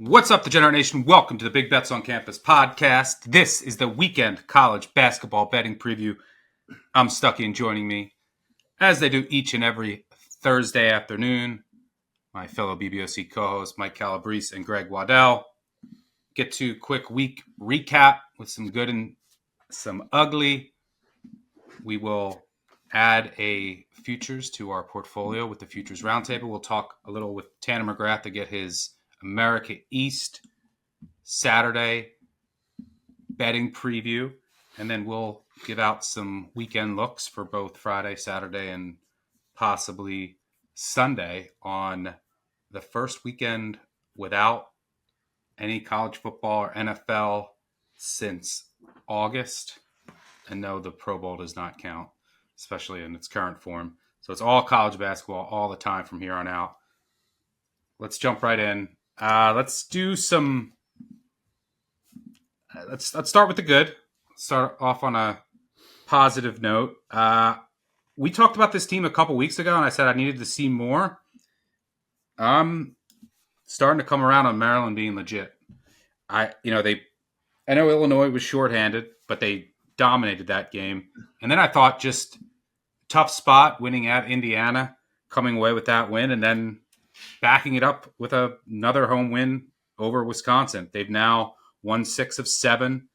What's up, Degenerate Nation? Welcome to the Big Bets on Campus podcast. This is the weekend college basketball betting preview. I'm Stuckey, and joining me, as they do each and every Thursday afternoon, my fellow BBOC co-hosts Mike Calabrese and Greg Waddel. Get to quick week recap with some good and some ugly. We will add a futures to our portfolio with the Futures Roundtable. We'll talk a little with Tanner McGrath to get his America East Saturday betting preview, and then we'll give out some weekend looks for both Friday, Saturday, and possibly Sunday on the first weekend without any college football or NFL since August. And no, the Pro Bowl does not count, especially in its current form. So it's all college basketball all the time from here on out. Let's jump right in. Let's do some. Let's start with the good. Start off on a positive note. We talked about this team a couple weeks ago, and I said I needed to see more. I'm starting to come around on Maryland being legit. I know Illinois was shorthanded, but they dominated that game. And then I thought just tough spot, winning at Indiana, coming away with that win, and then backing it up with another home win over Wisconsin. They've now won 6 of 7.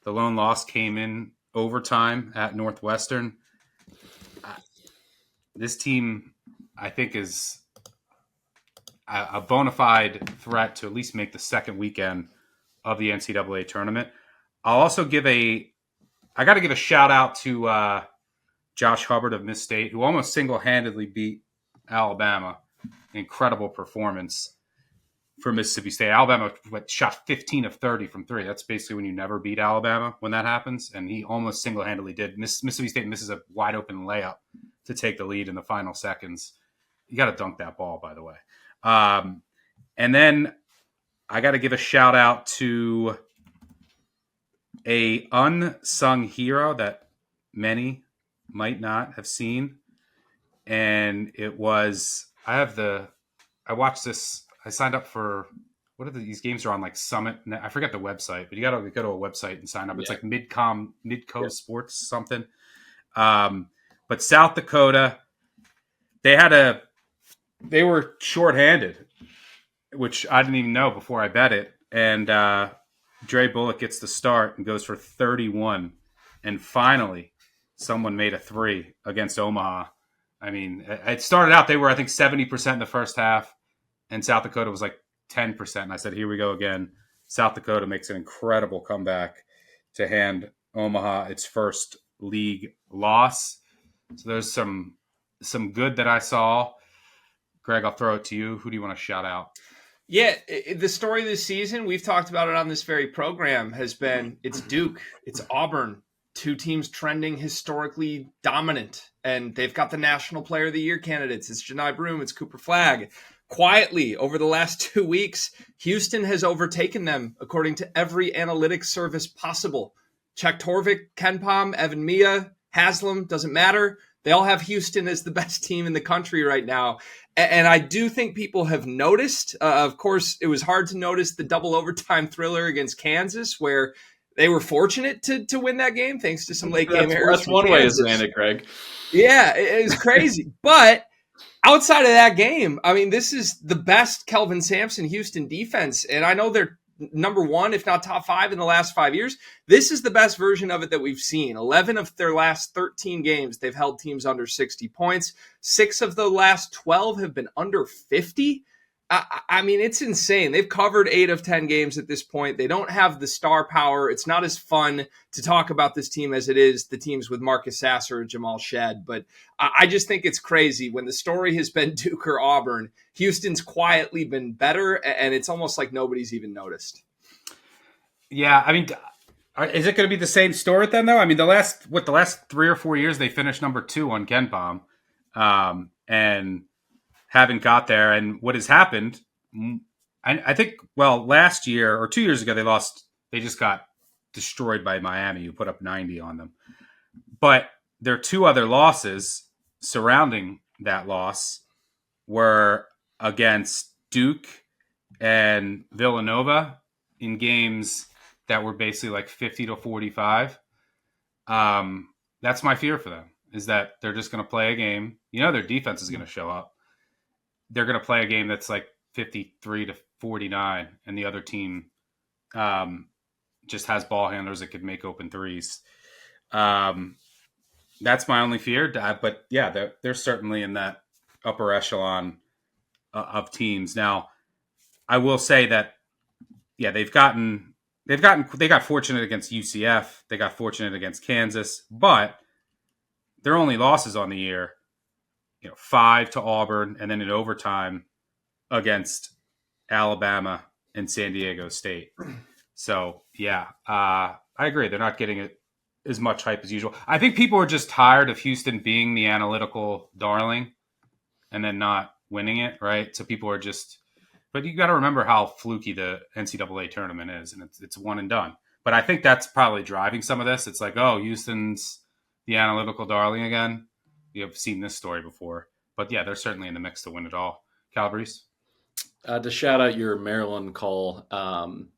The lone loss came in overtime at Northwestern. This team, I think, is a bona fide threat to at least make the second weekend of the NCAA tournament. I'll also I got to give a shout out to Josh Hubbard of Miss State, who almost single-handedly beat Alabama. Incredible performance for Mississippi State. Alabama shot 15 of 30 from three. That's basically when you never beat Alabama when that happens. And he almost single-handedly did. Mississippi State misses a wide-open layup to take the lead in the final seconds. You got to dunk that ball, by the way. And then I got to give a shout-out to a unsung hero that many might not have seen. And it was... I watched this. I signed up for these games are on like Summit. I forget the website, but you got to go to a website and sign up. It's like Midco Sports something. But South Dakota, they were shorthanded, which I didn't even know before I bet it. And Dre Bullock gets the start and goes for 31. And finally, someone made a three against Omaha. I mean, it started out, they were, I think, 70% in the first half, and South Dakota was like 10%. And I said, here we go again. South Dakota makes an incredible comeback to hand Omaha its first league loss. So there's some good that I saw. Greg, I'll throw it to you. Who do you want to shout out? Yeah, the story this season, we've talked about it on this very program, has been it's Duke, it's Auburn. Two teams trending historically dominant, and they've got the National Player of the Year candidates. It's Janai Broome, it's Cooper Flagg. Quietly, over the last 2 weeks, Houston has overtaken them according to every analytics service possible. Czech Torvik, KenPom, Evan Mia, Haslam, doesn't matter. They all have Houston as the best team in the country right now. And I do think people have noticed. Of course, it was hard to notice the double overtime thriller against Kansas, where they were fortunate to win that game thanks to some late game errors. That's one way of saying it, Greg. Yeah, it was crazy. But outside of that game, I mean, this is the best Kelvin Sampson Houston defense. And I know they're number one, if not top 5 in the last 5 years. This is the best version of it that we've seen. 11 of their last 13 games, they've held teams under 60 points. 6 of the last 12 have been under 50. I mean, it's insane. They've covered 8 of 10 games at this point. They don't have the star power. It's not as fun to talk about this team as it is the teams with Marcus Sasser and Jamal Shedd. But I just think it's crazy. When the story has been Duke or Auburn, Houston's quietly been better, and it's almost like nobody's even noticed. Yeah, I mean, is it going to be the same story then, though? I mean, the last 3 or 4 years, they finished number 2 on KenPom. And haven't got there. And what has happened, I think, last year or 2 years ago, they just got destroyed by Miami, who put up 90 on them. But their 2 other losses surrounding that loss were against Duke and Villanova in games that were basically like 50-45. That's my fear for them, is that they're just going to play a game. Their defense is going to show up. They're going to play a game that's like 53-49, and the other team just has ball handlers that could make open threes. That's my only fear. But yeah, they're certainly in that upper echelon of teams. Now, I will say that, yeah, they got fortunate against UCF. They got fortunate against Kansas, but their only losses on the year, 5 to Auburn, and then in overtime against Alabama and San Diego State. So, yeah, I agree. They're not getting it as much hype as usual. I think people are just tired of Houston being the analytical darling and then not winning it, right? So people are just, but you got to remember how fluky the NCAA tournament is, and it's one and done. But I think that's probably driving some of this. It's like, oh, Houston's the analytical darling again. You've seen this story before. But yeah, they're certainly in the mix to win it all. Calabrese? To shout out your Maryland call,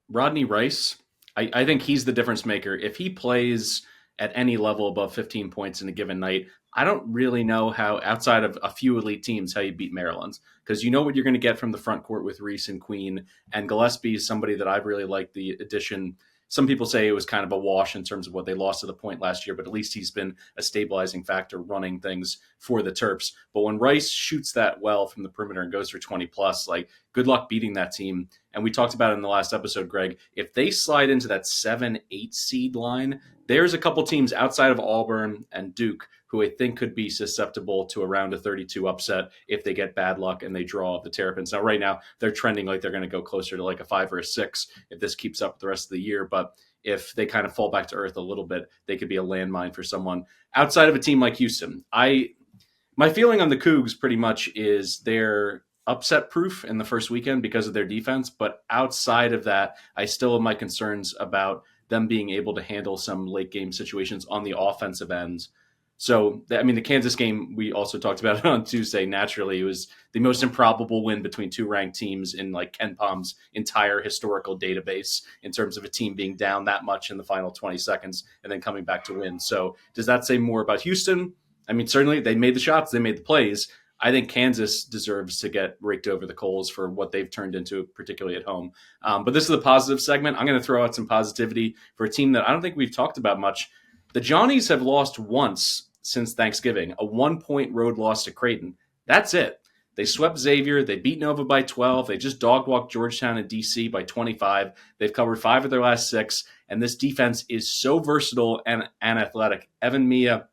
Rodney Rice, I think he's the difference maker. If he plays at any level above 15 points in a given night, I don't really know how, outside of a few elite teams, how you beat Maryland. Because you know what you're going to get from the front court with Reese and Queen. And Gillespie is somebody that I've really liked the addition. Some people say it was kind of a wash in terms of what they lost to the point last year, but at least he's been a stabilizing factor running things for the Terps. But when Rice shoots that well from the perimeter and goes for 20 plus, like, good luck beating that team. And we talked about it in the last episode, Greg, if they slide into that 7-8 seed line, there's a couple teams outside of Auburn and Duke who I think could be susceptible to a round of 32 upset if they get bad luck and they draw the Terrapins. Now, right now, they're trending like they're going to go closer to like a 5 or a 6 if this keeps up the rest of the year. But if they kind of fall back to earth a little bit, they could be a landmine for someone outside of a team like Houston. My feeling on the Cougs pretty much is they're upset proof in the first weekend because of their defense. But outside of that, I still have my concerns about them being able to handle some late game situations on the offensive ends. So, I mean, the Kansas game, we also talked about it on Tuesday. Naturally, it was the most improbable win between two ranked teams in like Ken Palm's entire historical database in terms of a team being down that much in the final 20 seconds and then coming back to win. So does that say more about Houston? I mean, certainly they made the shots, they made the plays. I think Kansas deserves to get raked over the coals for what they've turned into, particularly at home. But this is the positive segment. I'm going to throw out some positivity for a team that I don't think we've talked about much. The Johnnies have lost once since Thanksgiving, a 1-point road loss to Creighton. That's it. They swept Xavier. They beat Nova by 12. They just dog-walked Georgetown and DC by 25. They've covered 5 of their last 6. And this defense is so versatile and athletic. Evan Mia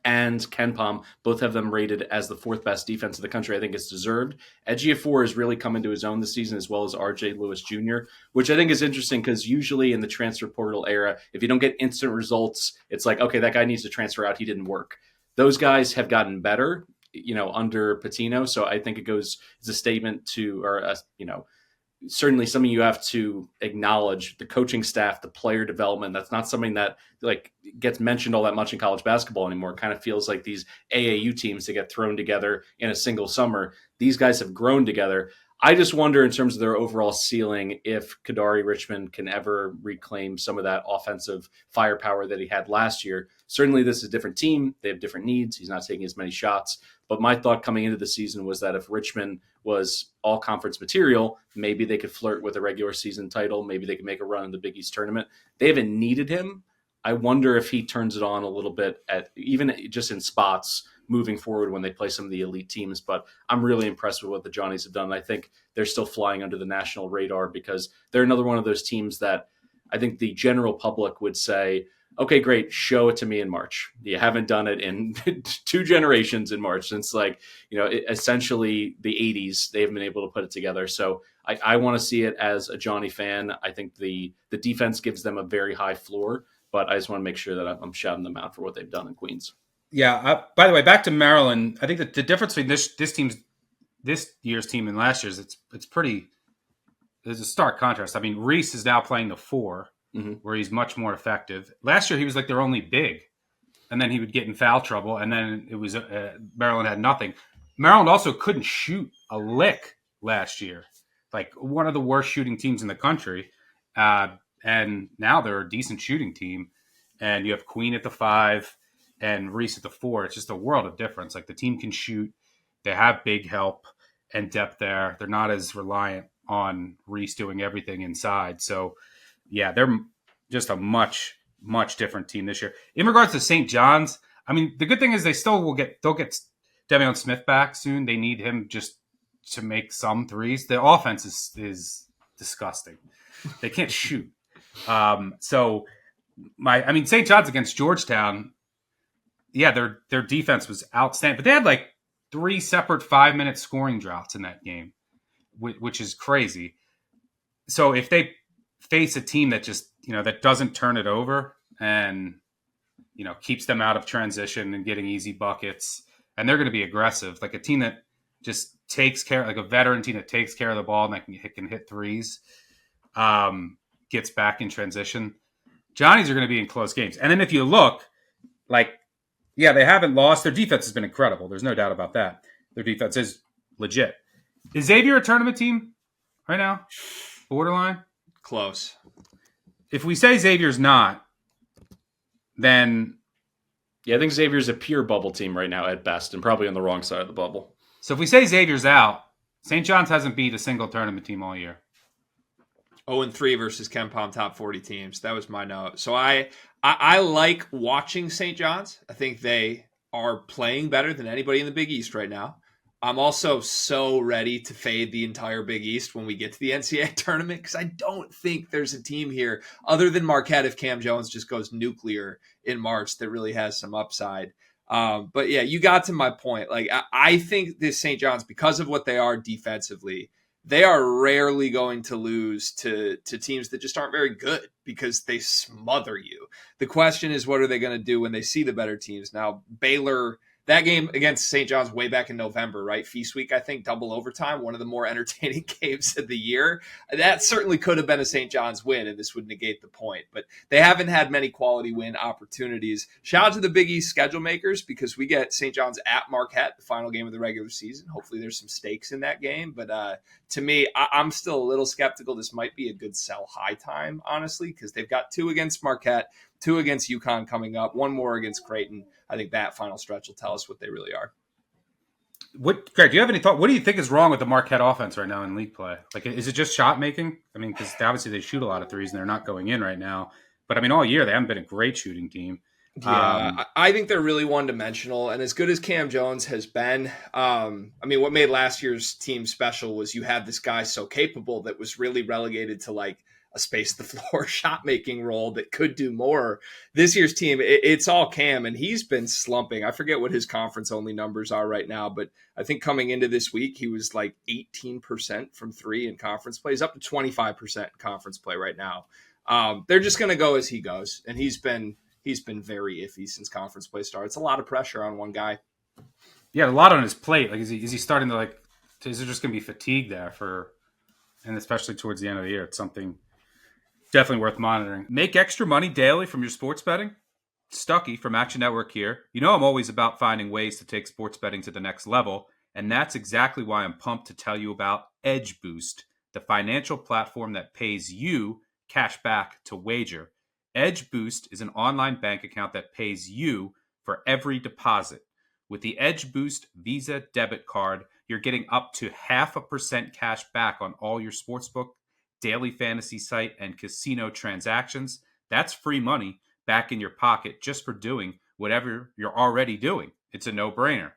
and Ken Palm both have them rated as the 4th best defense in the country. I think it's deserved. Ejiofor has really come into his own this season, as well as RJ Lewis Jr., which I think is interesting because usually in the transfer portal era, if you don't get instant results, it's like, okay, that guy needs to transfer out. He didn't work. Those guys have gotten better, under Patino. So I think it goes as a statement to, certainly something you have to acknowledge, the coaching staff, the player development. That's not something that like gets mentioned all that much in college basketball anymore. It kind of feels like these AAU teams that get thrown together in a single summer. These guys have grown together. I just wonder in terms of their overall ceiling, if Kadari Richmond can ever reclaim some of that offensive firepower that he had last year. Certainly this is a different team. They have different needs. He's not taking as many shots. But my thought coming into the season was that if Richmond was all conference material, maybe they could flirt with a regular season title. Maybe they could make a run in the Big East tournament. They haven't needed him. I wonder if he turns it on a little bit at even just in spots moving forward when they play some of the elite teams. But I'm really impressed with what the Johnnies have done. I think they're still flying under the national radar because they're another one of those teams that I think the general public would say, okay, great, show it to me in March. You haven't done it in 2 generations in March since essentially the 80s. They haven't been able to put it together. So I want to see it as a Johnny fan. I think the defense gives them a very high floor, but I just want to make sure that I'm shouting them out for what they've done in Queens. Yeah. By the way, back to Maryland, I think that the difference between this year's team and last year's, there's a stark contrast. I mean, Reese is now playing the 4, where he's much more effective. Last year, he was like their only big, and then he would get in foul trouble, and then it was Maryland had nothing. Maryland also couldn't shoot a lick last year. like one of the worst shooting teams in the country. And now they're a decent shooting team. And you have Queen at the 5 and Reese at the 4. It's just a world of difference. Like the team can shoot. They have big help and depth there. They're not as reliant on Reese doing everything inside. So, yeah, they're just a much, much different team this year. In regards to St. John's, I mean, the good thing is they'll get Devion Smith back soon. They need him just to make some threes. The offense is disgusting. They can't shoot. St. John's against Georgetown, yeah, their defense was outstanding, but they had like 3 separate 5-minute scoring droughts in that game, which is crazy. So if they face a team that just, that doesn't turn it over and, keeps them out of transition and getting easy buckets, and they're going to be aggressive, like a team that just takes care, like a veteran team that takes care of the ball and that can hit threes, gets back in transition. Johnnies are going to be in close games. And then if you look, they haven't lost. Their defense has been incredible. There's no doubt about that. Their defense is legit. Is Xavier a tournament team right now? Borderline? Close. If we say Xavier's not, then... Yeah, I think Xavier's a pure bubble team right now at best and probably on the wrong side of the bubble. So if we say Xavier's out, St. John's hasn't beat a single tournament team all year. 0-3 versus KenPom top 40 teams. That was my note. So I like watching St. John's. I think they are playing better than anybody in the Big East right now. I'm also so ready to fade the entire Big East when we get to the NCAA tournament because I don't think there's a team here other than Marquette if Cam Jones just goes nuclear in March that really has some upside. But yeah, you got to my point. Like I think this St. John's, because of what they are defensively, they are rarely going to lose to teams that just aren't very good because they smother you. The question is, what are they going to do when they see the better teams? Now, Baylor, that game against St. John's way back in November, right? Feast week, I think, double overtime, one of the more entertaining games of the year. That certainly could have been a St. John's win, and this would negate the point. But they haven't had many quality win opportunities. Shout out to the Big East schedule makers because we get St. John's at Marquette, the final game of the regular season. Hopefully there's some stakes in that game. But to me, I'm still a little skeptical. This might be a good sell high time, honestly, because they've got 2 against Marquette, 2 against UConn coming up, 1 more against Creighton. I think that final stretch will tell us what they really are. Greg, do you have any thought? What do you think is wrong with the Marquette offense right now in league play? Like, is it just shot making? I mean, because obviously they shoot a lot of threes and they're not going in right now. But I mean, all year they haven't been a great shooting team. Yeah, I think they're really one-dimensional. And as good as Cam Jones has been, what made last year's team special was you had this guy so capable that was really relegated to like a space the floor shot making role that could do more. This year's team, it's all Cam, and he's been slumping. I forget what his conference only numbers are right now, but I think coming into this week, he was like 18% from 3 in conference play. He's up to 25% in conference play right now. They're just going to go as he goes, and he's been very iffy since conference play started. It's a lot of pressure on one guy. Yeah, a lot on his plate. Like, is he starting to is there just going to be fatigue there and especially towards the end of the year? It's something definitely worth monitoring. Make extra money daily from your sports betting? Stuckey from Action Network here. You know I'm always about finding ways to take sports betting to the next level, and that's exactly why I'm pumped to tell you about Edge Boost, the financial platform that pays you cash back to wager. Edge Boost is an online bank account that pays you for every deposit. With the Edge Boost Visa debit card, you're getting up to 0.5% cash back on all your sportsbook, daily fantasy site, and casino transactions. That's free money back in your pocket just for doing whatever you're already doing. It's a no-brainer.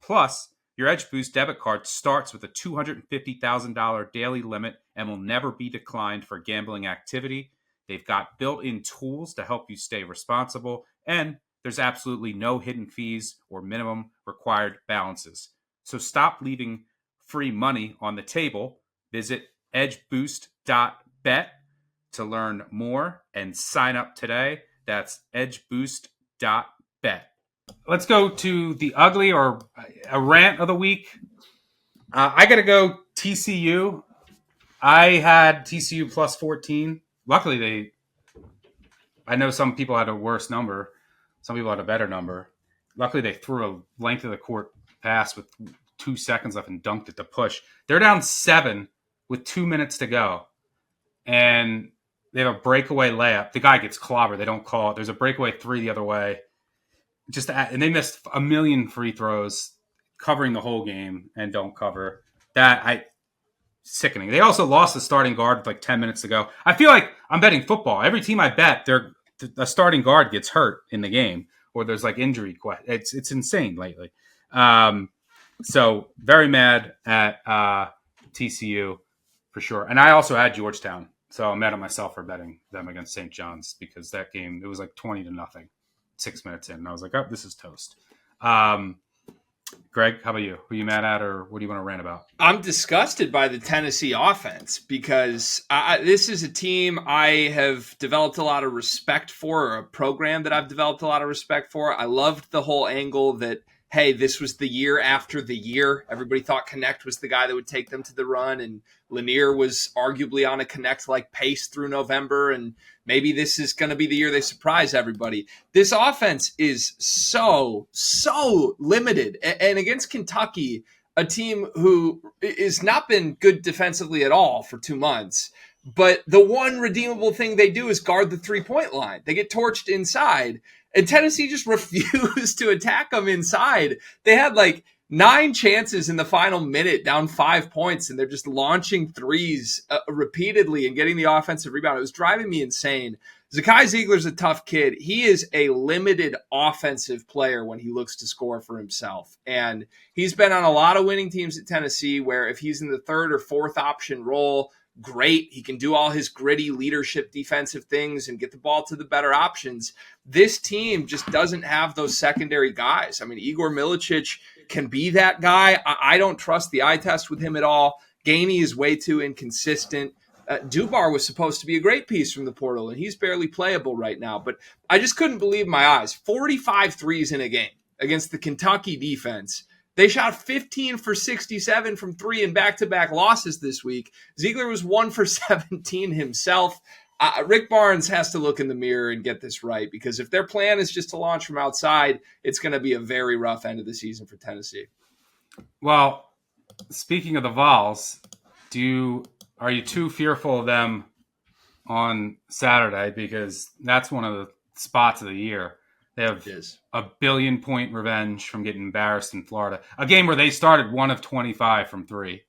Plus, your Edge Boost debit card starts with a $250,000 daily limit and will never be declined for gambling activity. They've got built-in tools to help you stay responsible, and there's absolutely no hidden fees or minimum required balances. So stop leaving free money on the table. Visit edgeboost.bet to learn more and sign up today. That's edgeboost.bet. Let's go to the ugly or a rant of the week. I got to go TCU. I had TCU plus 14. Luckily, I know some people had a worse number. Some people had a better number. Luckily, they threw a length of the court pass with 2 seconds left and dunked it to push. They're down 7 with 2 minutes to go, and they have a breakaway layup. The guy gets clobbered. They don't call it. There's a breakaway 3 the other way. And they missed a million free throws, covering the whole game and don't cover. Sickening. They also lost the starting guard with like 10 minutes to go. I feel like I'm betting football. Every team I bet, a starting guard gets hurt in the game, or there's like injury. It's insane lately. So very mad at TCU for sure. And I also had Georgetown, so I'm mad at myself for betting them against St. John's, because that game, it was like 20-0, 6 minutes in, and I was like, oh, this is toast. Greg, how about you? Who are you mad at, or what do you want to rant about? I'm disgusted by the Tennessee offense, because this is a team I have developed a lot of respect for, or a program that I've developed a lot of respect for. I loved the whole angle that, hey, this was the year after the year. Everybody thought Connect was the guy that would take them to the run, and Lanier was arguably on a Connect-like pace through November, and maybe this is going to be the year they surprise everybody. This offense is so limited. And against Kentucky, a team who has not been good defensively at all for 2 months, but the one redeemable thing they do is guard the three-point line. They get torched inside, and Tennessee just refused to attack them inside. They had like 9 chances in the final minute, down 5 points, and they're just launching threes repeatedly and getting the offensive rebound. It was driving me insane. Zakai Ziegler's a tough kid. He is a limited offensive player when he looks to score for himself. And he's been on a lot of winning teams at Tennessee where if he's in the third or fourth option role, great. He can do all his gritty leadership defensive things and get the ball to the better options. This team just doesn't have those secondary guys. I mean, Igor Milicic can be that guy. I don't trust the eye test with him at all. Gainey is way too inconsistent. Dubar was supposed to be a great piece from the portal, and he's barely playable right now. But I just couldn't believe my eyes. 45 threes in a game against the Kentucky defense. They shot 15 for 67 from 3 in back-to-back losses this week. Ziegler was 1 for 17 himself. Rick Barnes has to look in the mirror and get this right, because if their plan is just to launch from outside, it's going to be a very rough end of the season for Tennessee. Well, speaking of the Vols, are you too fearful of them on Saturday? Because that's one of the spots of the year. They have a 1 billion point revenge from getting embarrassed in Florida. A game where they started 1 of 25 from 3.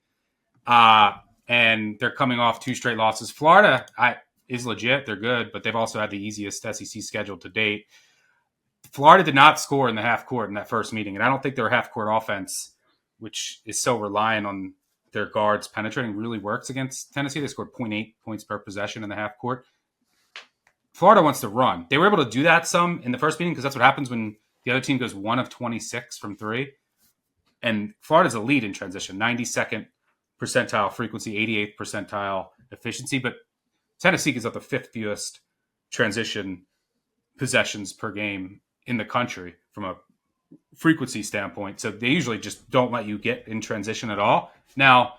And they're coming off 2 straight losses. Florida is legit. They're good, but they've also had the easiest SEC schedule to date. Florida did not score in the half court in that first meeting. And I don't think their half court offense, which is so reliant on their guards penetrating, really works against Tennessee. They scored 0.8 points per possession in the half court. Florida wants to run. They were able to do that some in the first meeting, because that's what happens when the other team goes 1 of 26 from 3. And Florida's a lead in transition, 92nd percentile frequency, 88th percentile efficiency. But Tennessee gives up the 5th fewest transition possessions per game in the country from a frequency standpoint. So they usually just don't let you get in transition at all. Now,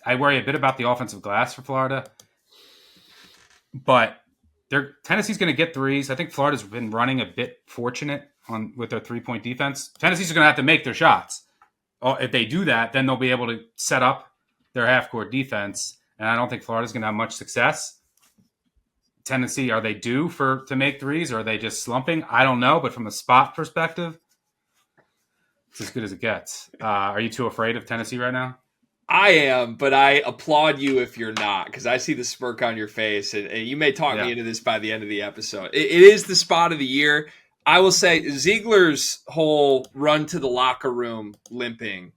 I worry a bit about the offensive glass for Florida, but Tennessee's going to get threes. I think Florida's been running a bit fortunate with their 3-point defense. Tennessee's going to have to make their shots. If they do that, then they'll be able to set up their half-court defense, and I don't think Florida's going to have much success. Tennessee, are they due to make threes, or are they just slumping? I don't know, but from a spot perspective, it's as good as it gets. Are you too afraid of Tennessee right now? I am, but I applaud you if you're not, because I see the smirk on your face, and you may talk me into this by the end of the episode. It is the spot of the year. I will say Ziegler's whole run to the locker room limping,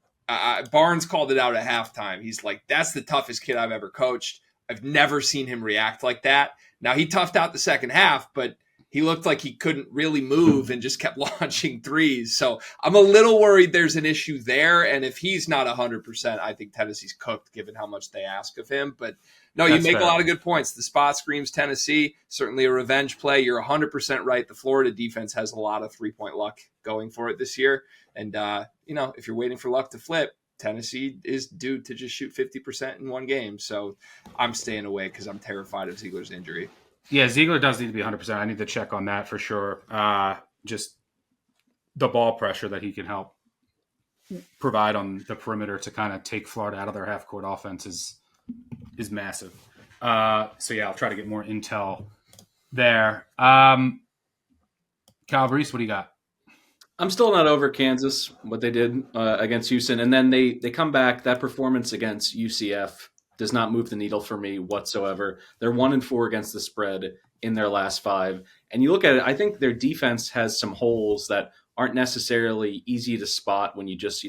Barnes called it out at halftime. He's like, that's the toughest kid I've ever coached. I've never seen him react like that. Now, he toughed out the second half, but he looked like he couldn't really move and just kept launching threes. So I'm a little worried there's an issue there. And if he's not 100%, I think Tennessee's cooked given how much they ask of him. But no, you make a lot of good points. The spot screams Tennessee, certainly a revenge play. You're 100% right. The Florida defense has a lot of 3-point luck going for it this year. And, if you're waiting for luck to flip, Tennessee is due to just shoot 50% in one game. So I'm staying away because I'm terrified of Ziegler's injury. Yeah, Ziegler does need to be 100%. I need to check on that for sure. Just the ball pressure that he can help. provide on the perimeter to kind of take Florida out of their half court offense is massive. So yeah, I'll try to get more intel there. Calabrese, what do you got? I'm still not over Kansas, what they did against Houston. And then they come back. That performance against UCF does not move the needle for me whatsoever. They're 1-4 against the spread in their last 5. And you look at it, I think their defense has some holes that aren't necessarily easy to spot when you just,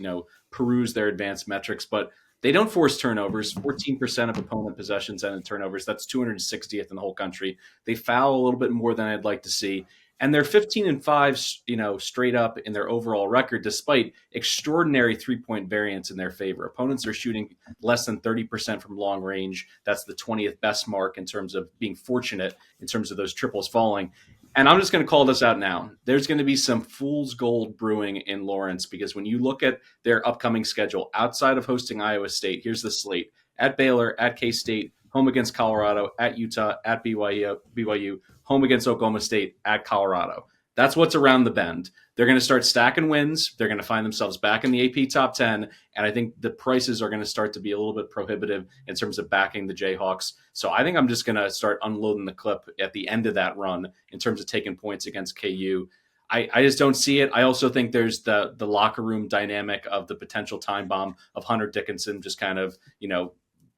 peruse their advanced metrics. But they don't force turnovers. 14% of opponent possessions ended in turnovers. That's 260th in the whole country. They foul a little bit more than I'd like to see. And they're 15-5, straight up in their overall record, despite extraordinary 3-point variance in their favor. Opponents are shooting less than 30% from long range. That's the 20th best mark in terms of being fortunate in terms of those triples falling. And I'm just going to call this out now. There's going to be some fool's gold brewing in Lawrence, because when you look at their upcoming schedule outside of hosting Iowa State, here's the slate: at Baylor, at K-State, home against Colorado, at Utah, at BYU, home against Oklahoma State, at Colorado. That's what's around the bend. They're going to start stacking wins. They're going to find themselves back in the AP top 10. And I think the prices are going to start to be a little bit prohibitive in terms of backing the Jayhawks. So I think I'm just going to start unloading the clip at the end of that run in terms of taking points against KU. I just don't see it. I also think there's the locker room dynamic of the potential time bomb of Hunter Dickinson just kind of,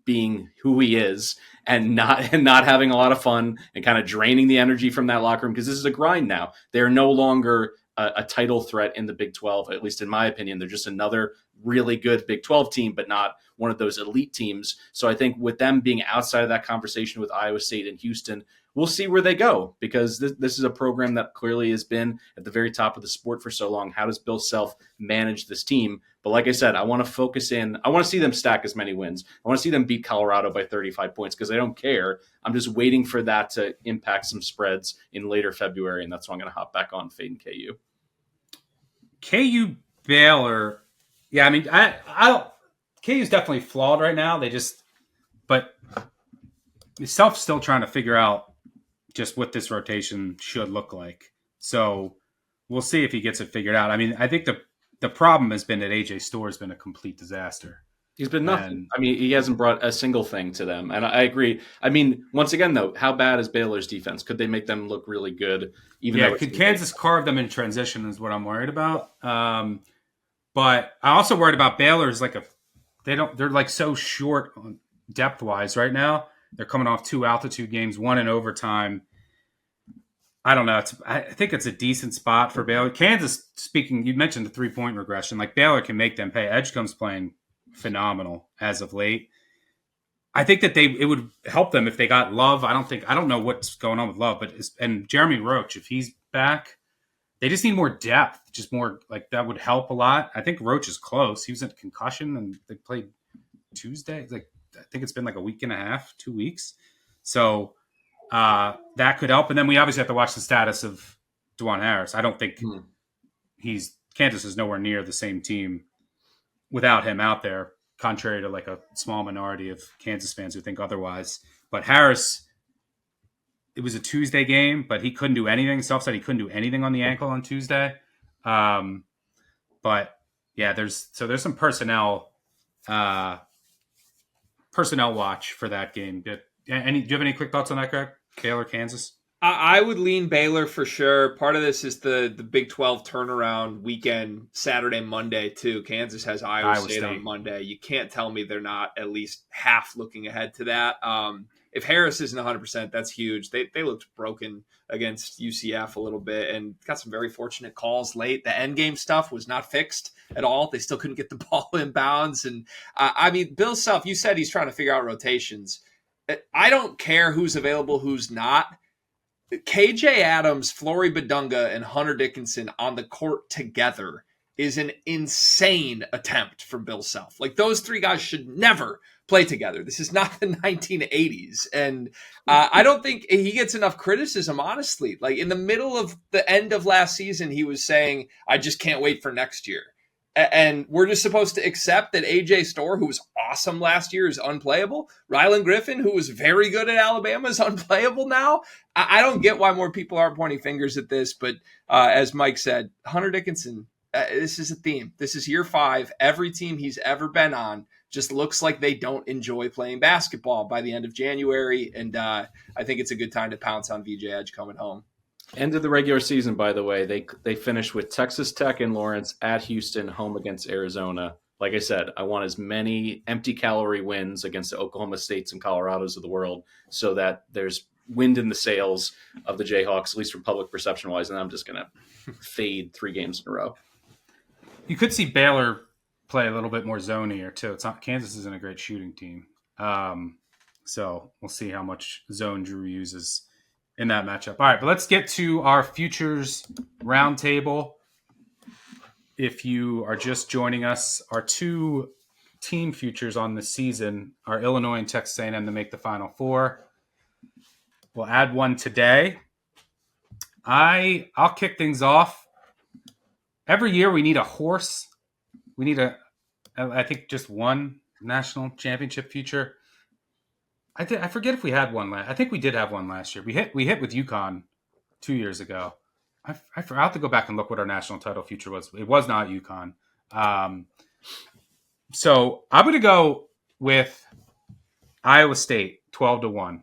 being who he is and not having a lot of fun and kind of draining the energy from that locker room, because this is a grind now. They're no longer a title threat in the Big 12, at least in my opinion. They're just another really good Big 12 team, but not one of those elite teams. So I think with them being outside of that conversation with Iowa State and Houston, we'll see where they go, because this is a program that clearly has been at the very top of the sport for so long. How does Bill Self manage this team? But like I said, I want to focus in. I want to see them stack as many wins. I want to see them beat Colorado by 35 points, because I don't care. I'm just waiting for that to impact some spreads in later February, and that's why I'm going to hop back on fading KU. KU Baylor. Yeah, I mean, I don't. KU's definitely flawed right now. But Self's still trying to figure out just what this rotation should look like. So we'll see if he gets it figured out. I mean, I think the problem has been that AJ Storr has been a complete disaster. He's been nothing. He hasn't brought a single thing to them. And I agree. I mean, once again, though, how bad is Baylor's defense? Could they make them look really good? Could Kansas carve them in transition is what I'm worried about. But I'm also worried about Baylor's they're like so short depth-wise right now. They're coming off 2 altitude games, 1 in overtime. I don't know. I think it's a decent spot for Baylor. Kansas, speaking, you mentioned the 3-point regression. Like, Baylor can make them pay. Edgecombe's playing phenomenal as of late. I think that it would help them if they got Love. I don't know what's going on with Love, and Jeremy Roach, if he's back, they just need more depth. Just more, like, that would help a lot. I think Roach is close. He was in concussion, and they played Tuesday. I think it's been like a week and a half, 2 weeks. So that could help. And then we obviously have to watch the status of DeJuan Harris. I don't think Kansas is nowhere near the same team without him out there, contrary to like a small minority of Kansas fans who think otherwise. But Harris, it was a Tuesday game, but he couldn't do anything. Self said he couldn't do anything on the ankle on Tuesday. But yeah, there's some personnel watch for that game. Do you have any quick thoughts on that, Greg? Baylor, Kansas? I would lean Baylor for sure. Part of this is the Big 12 turnaround weekend, Saturday, Monday, too. Kansas has Iowa State on Monday. You can't tell me they're not at least half looking ahead to that. If Harris isn't 100%, that's huge. They looked broken against UCF a little bit and got some very fortunate calls late. The end game stuff was not fixed at all. They still couldn't get the ball in bounds. And Bill Self, you said he's trying to figure out rotations. I don't care who's available, who's not. KJ Adams, Flory Badunga, and Hunter Dickinson on the court together is an insane attempt from Bill Self. Like, those 3 guys should never play together. This is not the 1980s. And I don't think he gets enough criticism, honestly. Like, in the middle of the end of last season, he was saying, I just can't wait for next year. And we're just supposed to accept that AJ Storr, who was awesome last year, is unplayable. Rylan Griffin, who was very good at Alabama, is unplayable now. I don't get why more people aren't pointing fingers at this. But as Mike said, Hunter Dickinson, this is a theme. This is year 5. Every team he's ever been on just looks like they don't enjoy playing basketball by the end of January. And I think it's a good time to pounce on VJ Edge coming home. End of the regular season, by the way, they finished with Texas Tech and Lawrence at Houston, home against Arizona. Like I said, I want as many empty calorie wins against the Oklahoma States and Colorados of the world so that there's wind in the sails of the Jayhawks, at least from public perception wise. And I'm just going to fade 3 games in a row. You could see Baylor play a little bit more zonier too. It's not, Kansas isn't a great shooting team. So we'll see how much zone Drew uses in that matchup. All right, but let's get to our futures roundtable. If you are just joining us, our 2 team futures on the season are Illinois and Texas A&M to make the Final Four. We'll add one today. I'll kick things off. Every year we need a horse. We need I think just one national championship future. I forget if we had one last. I think we did have one last year. We hit with UConn 2 years ago. I forgot to go back and look what our national title future was. It was not UConn. So I'm going to go with Iowa State 12-1,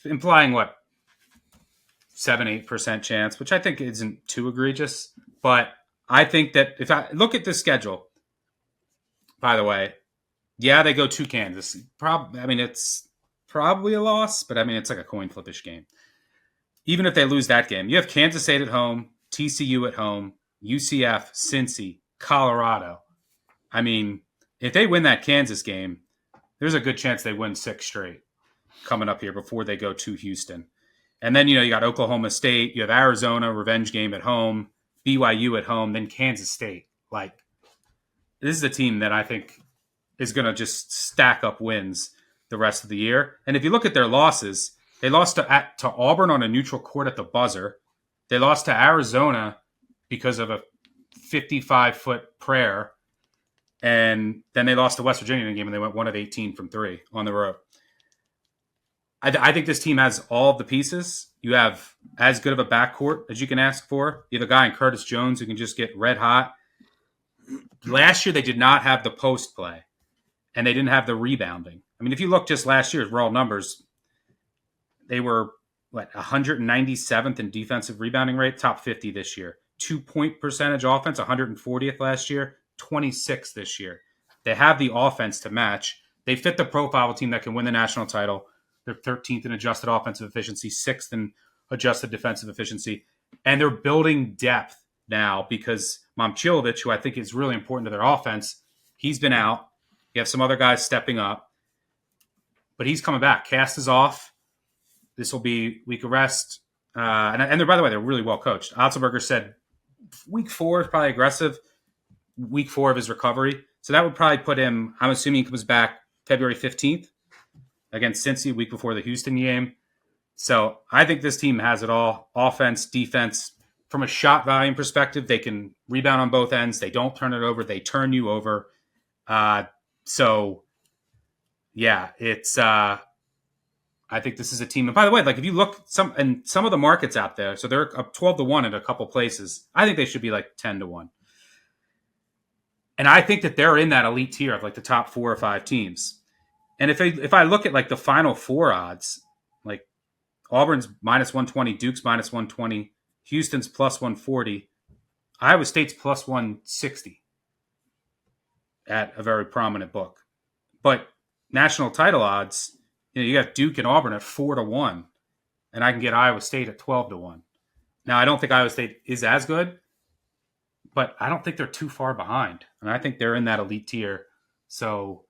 implying what 7-8% chance, which I think isn't too egregious. But I think that if I look at the schedule, by the way, yeah, they go to Kansas. It's probably a loss, but it's like a coin flip-ish game. Even if they lose that game, you have Kansas State at home, TCU at home, UCF, Cincy, Colorado. If they win that Kansas game, there's a good chance they win 6 straight coming up here before they go to Houston. And then, you got Oklahoma State, you have Arizona, revenge game at home, BYU at home, then Kansas State. This is a team that I think is going to just stack up wins the rest of the year. And if you look at their losses, they lost to Auburn on a neutral court at the buzzer. They lost to Arizona because of a 55-foot prayer. And then they lost to West Virginia in a game, and they went 1 of 18 from 3 on the road. I think this team has all of the pieces. You have as good of a backcourt as you can ask for. You have a guy in Curtis Jones who can just get red hot. Last year, they did not have the post play, and they didn't have the rebounding. If you look just last year's raw numbers, they were 197th in defensive rebounding rate, top 50 this year. 2-point percentage offense, 140th last year, 26th this year. They have the offense to match. They fit the profile of a team that can win the national title. They're 13th in adjusted offensive efficiency, 6th in adjusted defensive efficiency. And they're building depth now because Momcilovic, who I think is really important to their offense, he's been out. You have some other guys stepping up. But he's coming back. Cast is off. This will be week of rest. And they're, by the way, they're really well coached. Otzelberger said week 4 is probably aggressive. Week 4 of his recovery. So that would probably put him, I'm assuming he comes back February 15th against Cincy, a week before the Houston game. So I think this team has it all. Offense, defense. From a shot volume perspective, they can rebound on both ends. They don't turn it over. They turn you over. It's I think this is a team. And by the way, if you look some of the markets out there, so they're up 12-1 at a couple places. I think they should be 10-1. And I think that they're in that elite tier of the top 4 or 5 teams. And if I look at the Final Four odds, Auburn's -120, Duke's -120, Houston's +140, Iowa State's +160 at a very prominent book. But national title odds, you got Duke and Auburn at 4-1, and I can get Iowa State at 12-1. Now, I don't think Iowa State is as good, but I don't think they're too far behind. And I think they're in that elite tier. So,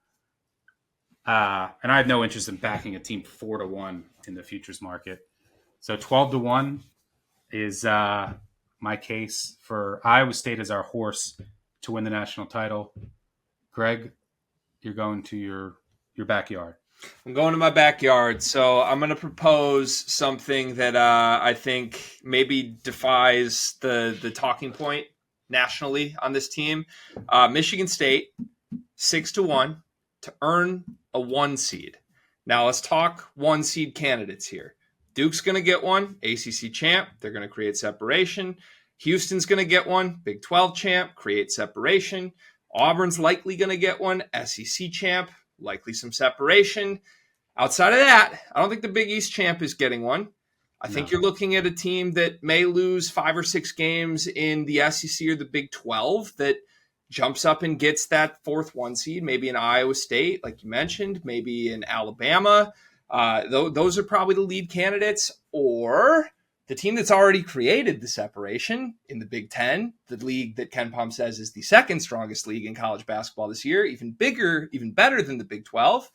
and I have no interest in backing a team 4-1 in the futures market. So 12-1 is my case for Iowa State as our horse to win the national title. Greg, you're going to your backyard. I'm going to my backyard. So I'm going to propose something that I think maybe defies the talking point nationally on this team. Michigan State, 6-1 to earn a 1 seed. Now let's talk 1 seed candidates here. Duke's going to get one, ACC champ. They're going to create separation. Houston's going to get one, Big 12 champ, create separation. Auburn's likely going to get one, SEC champ, likely some separation. Outside of that, I don't think the Big East champ is getting one. I think you're looking at a team that may lose 5 or 6 games in the SEC or the Big 12 that jumps up and gets that 4th 1 seed, maybe in Iowa State, like you mentioned, maybe in Alabama. Those are probably the lead candidates, or the team that's already created the separation in the Big Ten, the league that Ken Pom says is the 2nd strongest league in college basketball this year, even bigger, even better than the Big 12.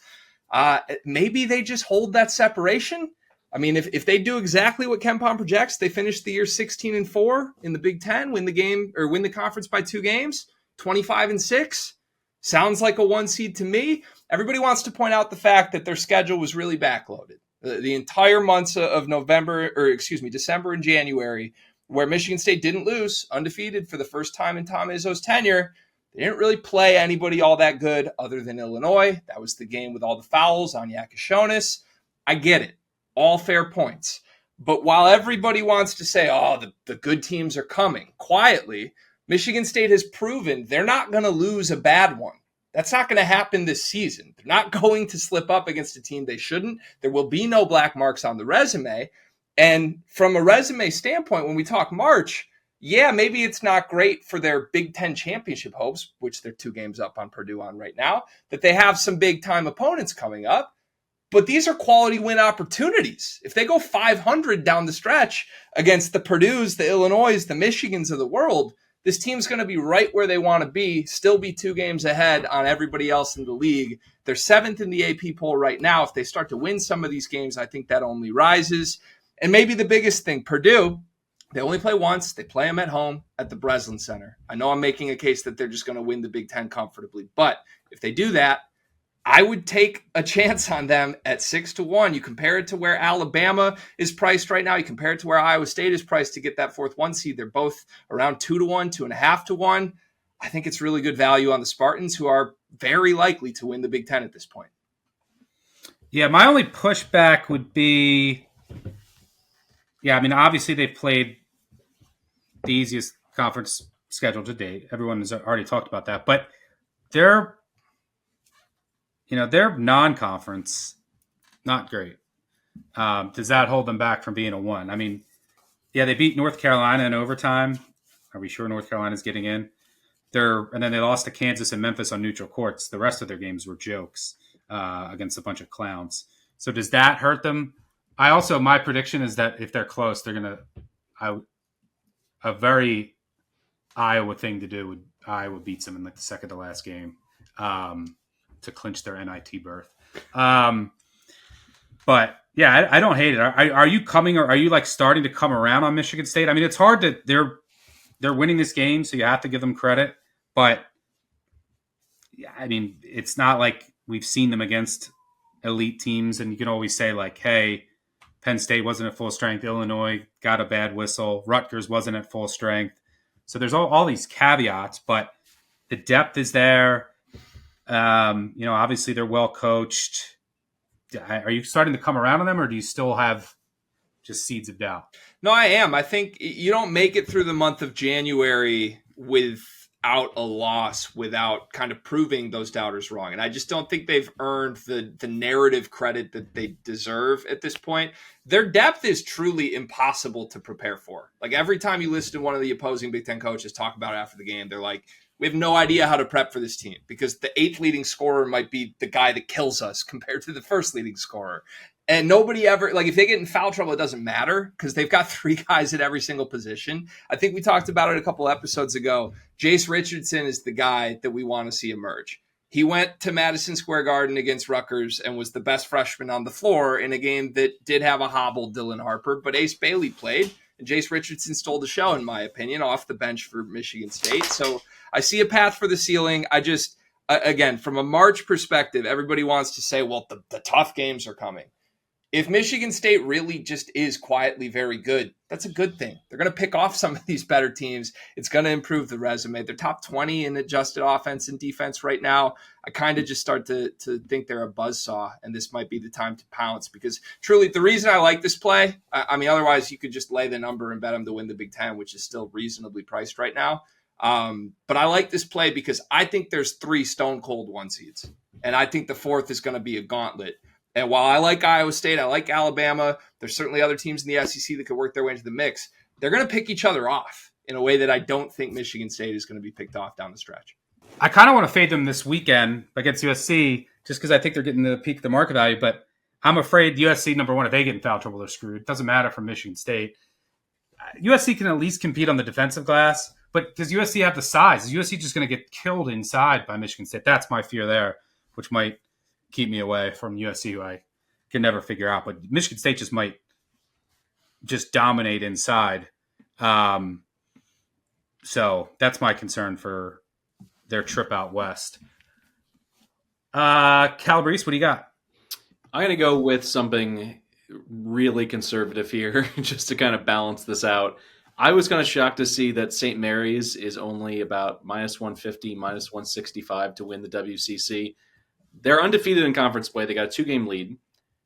Maybe they just hold that separation. I mean, if they do exactly what Ken Pom projects, they finish the year 16-4 in the Big Ten, win the conference by 2 games, 25-6. Sounds like a 1 seed to me. Everybody wants to point out the fact that their schedule was really backloaded. The entire months of December and January, where Michigan State didn't lose, undefeated for the first time in Tom Izzo's tenure. They didn't really play anybody all that good other than Illinois. That was the game with all the fouls on Yakashonis. I get it. All fair points. But while everybody wants to say, the good teams are coming, quietly, Michigan State has proven they're not going to lose a bad one. That's not going to happen this season. They're not going to slip up against a team they shouldn't. There will be no black marks on the resume. And from a resume standpoint, when we talk March, yeah, maybe it's not great for their Big Ten championship hopes, which they're 2 games up on Purdue on right now, that they have some big-time opponents coming up. But these are quality win opportunities. If they go 500 down the stretch against the Purdues, the Illinois, the Michigans of the world, this team's going to be right where they want to be, still be 2 games ahead on everybody else in the league. They're 7th in the AP poll right now. If they start to win some of these games, I think that only rises. And maybe the biggest thing, Purdue, they only play once. They play them at home at the Breslin Center. I know I'm making a case that they're just going to win the Big Ten comfortably. But if they do that, I would take a chance on them at 6-1. You compare it to where Alabama is priced right now. You compare it to where Iowa State is priced to get that 4th 1 seed. They're both around 2-1, 2.5-1. I think it's really good value on the Spartans, who are very likely to win the Big Ten at this point. Yeah, my only pushback would be, obviously they've played the easiest conference schedule to date. Everyone has already talked about that, but they're non-conference, not great. Does that hold them back from being a 1? I mean, they beat North Carolina in overtime. Are we sure North Carolina's getting in? And then they lost to Kansas and Memphis on neutral courts. The rest of their games were jokes against a bunch of clowns. So does that hurt them? My prediction is that if they're close, they're going to a very Iowa thing to do would Iowa beats them in like the second to last game. To clinch their NIT berth. But yeah, I don't hate it. Are you coming, or are you like starting to come around on Michigan State? I mean, it's hard to, they're winning this game, so you have to give them credit, but I mean, it's not like we've seen them against elite teams, and you can always say like, hey, Penn State wasn't at full strength. Illinois got a bad whistle. Rutgers wasn't at full strength. So there's all these caveats, but the depth is there. Obviously they're well coached. Are you starting to come around on them, or do you still have just seeds of doubt? No, I am. I think you don't make it through the month of January without a loss, without kind of proving those doubters wrong. And I just don't think they've earned the narrative credit that they deserve at this point. Their depth is truly impossible to prepare for. Like every time you listen to one of the opposing Big Ten coaches talk about it after the game, they're like, we have no idea how to prep for this team because the 8th leading scorer might be the guy that kills us compared to the 1st leading scorer. And nobody ever, like if they get in foul trouble, it doesn't matter because they've got 3 guys at every single position. I think we talked about it a couple episodes ago. Jace Richardson is the guy that we want to see emerge. He went to Madison Square Garden against Rutgers and was the best freshman on the floor in a game that did have a hobbled Dylan Harper, but Ace Bailey played. And Jace Richardson stole the show, in my opinion, off the bench for Michigan State. So I see a path for the ceiling. I just, again, from a March perspective, everybody wants to say, well, the tough games are coming. if Michigan State really just is quietly very good, that's a good thing. They're going to pick off some of these better teams. It's going to improve the resume. They're top 20 in adjusted offense and defense right now. I kind of just start to think they're a buzzsaw, and this might be the time to pounce because truly the reason I like this play, I mean, otherwise you could just lay the number and bet them to win the Big Ten, which is still reasonably priced right now. But I like this play because I think there's 3 stone cold 1 seeds, and I think the 4th is going to be a gauntlet. And while I like Iowa State, I like Alabama, there's certainly other teams in the SEC that could work their way into the mix. They're going to pick each other off in a way that I don't think Michigan State is going to be picked off down the stretch. I kind of want to fade them this weekend against USC just because I think they're getting the peak of the market value. But I'm afraid USC, number one, if they get in foul trouble, they're screwed. It doesn't matter for Michigan State. USC can at least compete on the defensive glass, but does USC have the size? Is USC just going to get killed inside by Michigan State? That's my fear there, which might keep me away from USC, who I can never figure out. But Michigan State just might just dominate inside. So that's my concern for their trip out west. Calabrese, what do you got? I'm going to go with something really conservative here just to kind of balance this out. I was kind of shocked to see that St. Mary's is only about minus 150, minus 165 to win the WCC. They're undefeated in conference play. They got a 2-game lead.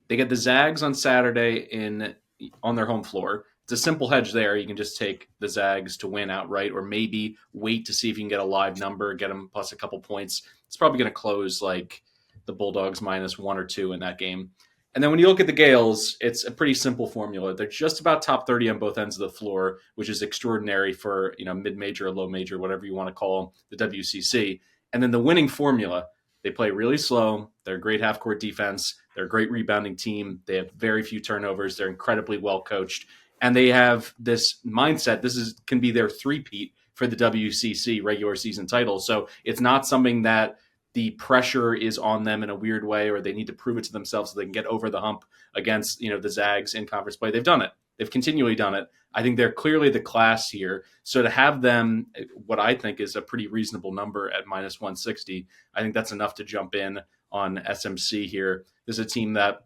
They get the Zags on Saturday on their home floor. It's a simple hedge there. You can just take the Zags to win outright, or maybe wait to see if you can get a live number, get them plus a couple points. It's probably going to close like the Bulldogs minus 1 or 2 in that game. And then when you look at the Gales, it's a pretty simple formula. They're just about top 30 on both ends of the floor, which is extraordinary for mid-major, low major, whatever you want to call the WCC. And then the winning formula, they play really slow. They're a great half-court defense. They're a great rebounding team. They have very few turnovers. They're incredibly well coached. And they have this mindset. Can be their three-peat for the WCC regular season title. So it's not something that the pressure is on them in a weird way, or they need to prove it to themselves so they can get over the hump against, the Zags in conference play. They've done it. They've continually done it. I think they're clearly the class here. So to have them, what I think is a pretty reasonable number at minus 160, I think that's enough to jump in on SMC here. This is a team that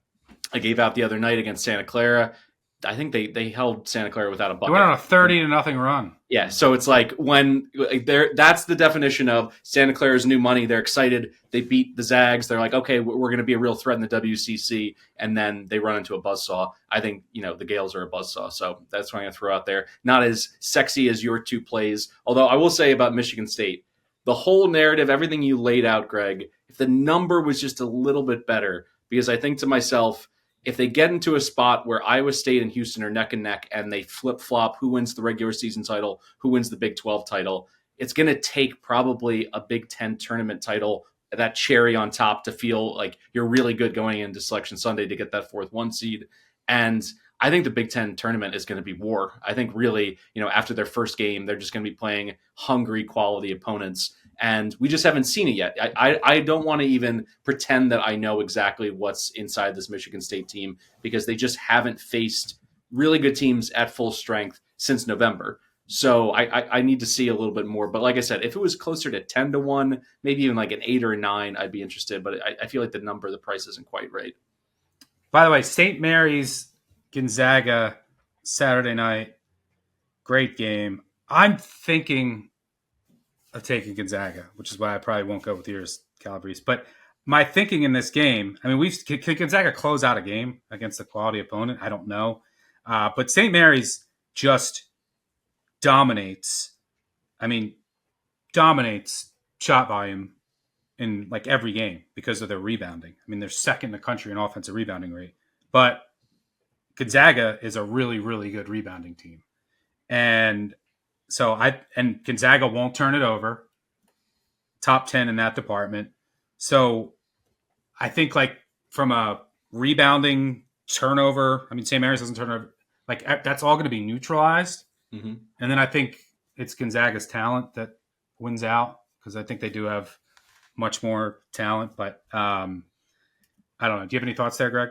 I gave out the other night against Santa Clara. I think they held Santa Clara without a bucket. They went on a 30-0 run. Yeah, so it's like that's the definition of Santa Clara's new money. They're excited. They beat the Zags. They're like, okay, we're going to be a real threat in the WCC, and then they run into a buzzsaw. I think the Gales are a buzzsaw, so that's what I'm going to throw out there. Not as sexy as your 2 plays, although I will say about Michigan State, the whole narrative, everything you laid out, Greg, if the number was just a little bit better, because I think to myself, if they get into a spot where Iowa State and Houston are neck and neck and they flip-flop who wins the regular season title, who wins the Big 12 title, it's going to take probably a Big 10 tournament title, that cherry on top, to feel like you're really good going into Selection Sunday to get that 4th 1 seed. And I think the Big 10 tournament is going to be war. I think really, after their first game, they're just going to be playing hungry, quality opponents. And we just haven't seen it yet. I don't want to even pretend that I know exactly what's inside this Michigan State team, because they just haven't faced really good teams at full strength since November. So I need to see a little bit more. But like I said, if it was closer to 10-1, maybe even like an 8 or a 9, I'd be interested. But I feel like the price isn't quite right. By the way, St. Mary's, Gonzaga, Saturday night, great game. I'm thinking of taking Gonzaga, which is why I probably won't go with yours, Calabrese. But my thinking in this game, I mean, can Gonzaga close out a game against a quality opponent? I don't know. But St. Mary's just dominates shot volume in like every game because of their rebounding. I mean, they're second in the country in offensive rebounding rate. But Gonzaga is a really, really good rebounding team. And Gonzaga won't turn it over. Top 10 in that department. So I think like from a rebounding turnover, I mean, St. Mary's doesn't turn over. Like that's all going to be neutralized. Mm-hmm. And then I think it's Gonzaga's talent that wins out, because I think they do have much more talent. But I don't know. Do you have any thoughts there, Greg?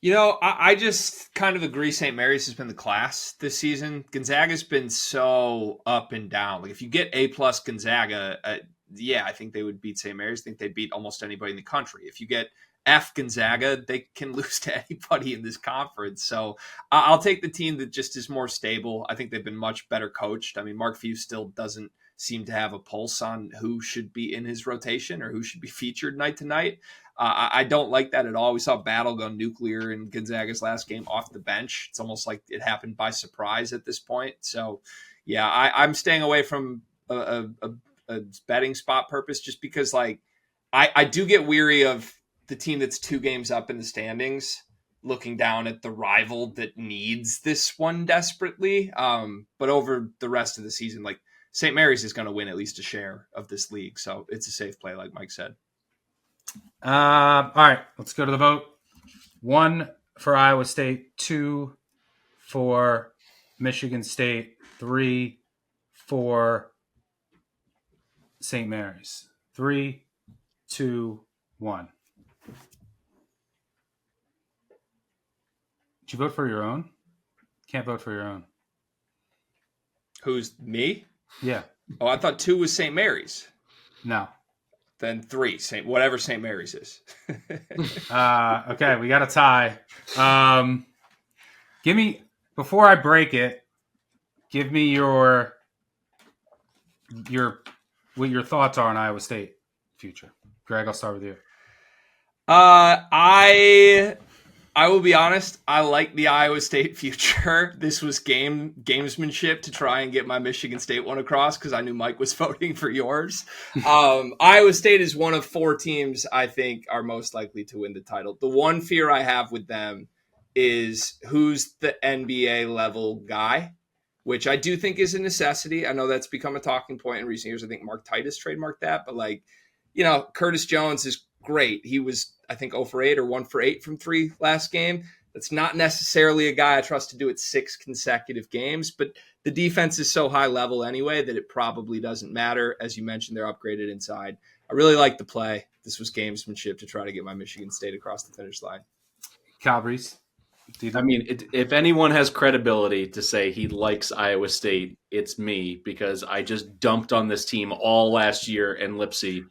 I just kind of agree. St. Mary's has been the class this season. Gonzaga's been so up and down. Like if you get A+ Gonzaga, I think they would beat St. Mary's. I think they'd beat almost anybody in the country. If you get F Gonzaga, they can lose to anybody in this conference. So I'll take the team that just is more stable. I think they've been much better coached. I mean, Mark Few still doesn't seem to have a pulse on who should be in his rotation or who should be featured night to night. I don't like that at all. We saw Battle go nuclear in Gonzaga's last game off the bench. It's almost like it happened by surprise at this point. So, yeah, I'm staying away from a betting spot purpose just because, like, I do get weary of the team that's 2 games up in the standings looking down at the rival that needs this one desperately. But over the rest of the season, like, St. Mary's is going to win at least a share of this league. So it's a safe play, like Mike said. All right, let's go to the vote. 1 for Iowa State, 2 for Michigan State, 3 for St. Mary's. 3, 2, 1. Did you vote for your own? Can't vote for your own. Who's me? Yeah. Oh, I thought 2 was St. Mary's. No. Then 3, whatever St. Mary's is. Okay, we got a tie. Give me, before I break it, give me your what your thoughts are on Iowa State future. Greg, I'll start with you. I will be honest. I like the Iowa State future. This was gamesmanship to try and get my Michigan State one across because I knew Mike was voting for yours. Iowa State is one of 4 teams I think are most likely to win the title. The one fear I have with them is who's the NBA level guy, which I do think is a necessity. I know that's become a talking point in recent years. I think Mark Titus trademarked that, but Curtis Jones is great. He was, I think, 0 for 8 or 1 for 8 from 3 last game. That's not necessarily a guy I trust to do it 6 consecutive games, but the defense is so high level anyway that it probably doesn't matter. As you mentioned, they're upgraded inside. I really like the play. This was gamesmanship to try to get my Michigan State across the finish line. Calabrese. I mean, if anyone has credibility to say he likes Iowa State, it's me, because I just dumped on this team all last year, and Lipsy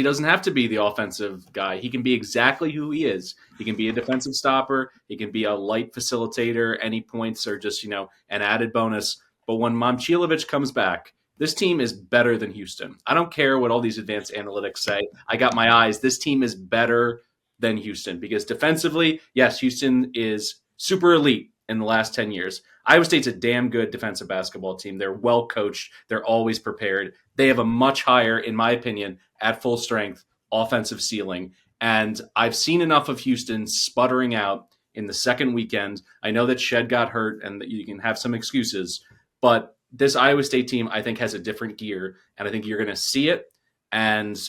doesn't have to be the offensive guy. He can be exactly who he is. He can be a defensive stopper. He can be a light facilitator. Any points are just, an added bonus. But when Momcilovic comes back, this team is better than Houston. I don't care what all these advanced analytics say. I got my eyes. This team is better than Houston because defensively, yes, Houston is super elite in the last 10 years. Iowa State's a damn good defensive basketball team. They're well coached. They're always prepared. They have a much higher, in my opinion, at full strength, offensive ceiling. And I've seen enough of Houston sputtering out in the second weekend. I know that Shed got hurt and that you can have some excuses, but this Iowa State team, I think, has a different gear, and I think you're going to see it. And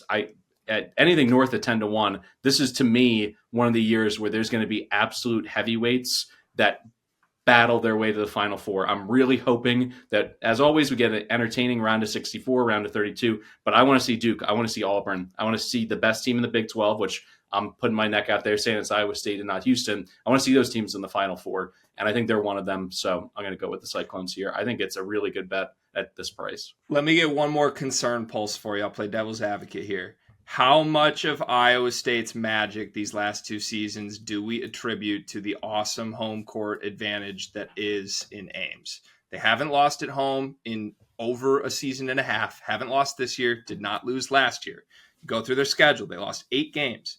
at anything north of 10-1, this is, to me, one of the years where there's going to be absolute heavyweights that battle their way to the Final Four. I'm really hoping that, as always, we get an entertaining round of 64, round of 32. But I want to see Duke. I want to see Auburn. I want to see the best team in the Big 12, which I'm putting my neck out there saying it's Iowa State and not Houston. I want to see those teams in the Final Four, and I think they're one of them. So I'm going to go with the Cyclones here. I think it's a really good bet at this price. Let me get one more concern pulse for you. I'll play devil's advocate here. How much of Iowa State's magic these last 2 seasons do we attribute to the awesome home court advantage that is in Ames? They haven't lost at home in over a season and a half. Haven't lost this year. Did not lose last year. Go through their schedule. They lost 8 games.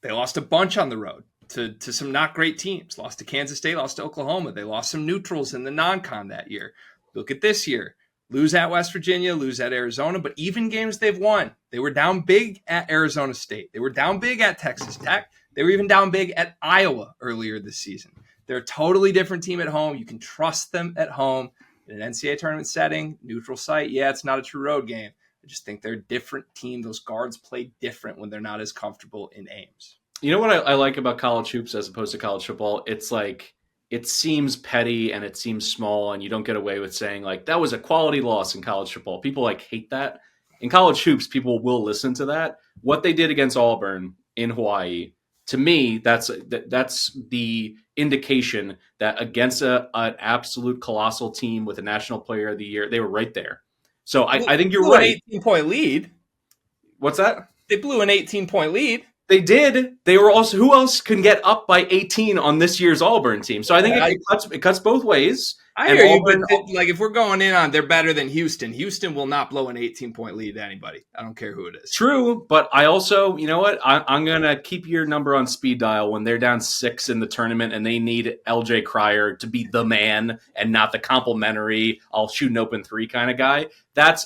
They lost a bunch on the road to some not great teams. Lost to Kansas State, lost to Oklahoma. They lost some neutrals in the non-con that year. Look at this year. Lose at West Virginia, lose at Arizona, but even games they've won, they were down big at Arizona State. They were down big at Texas Tech. They were even down big at Iowa earlier this season. They're a totally different team at home. You can trust them at home in an NCAA tournament setting, neutral site. Yeah, it's not a true road game. I just think they're a different team. Those guards play different when they're not as comfortable in Ames. You know what I like about college hoops as opposed to college football? It's like, it seems petty and it seems small, and you don't get away with saying like that was a quality loss in college football. People hate that. In college hoops, people will listen to that. What they did against Auburn in Hawaii, to me, that's the indication that against an absolute colossal team with a National Player of the Year, they were right there. So I think you're right. An 18-point lead. What's that? They blew an 18-point lead. They did. They were also, who else can get up by 18 on this year's Auburn team? So I think it cuts both ways. I hear you, but like if we're going in on they're better than Houston, Houston will not blow an 18-point lead to anybody. I don't care who it is. True, but I also, you know what? I'm going to keep your number on speed dial when they're down 6 in the tournament and they need LJ Cryer to be the man and not the complimentary, I'll shoot an open 3 kind of guy.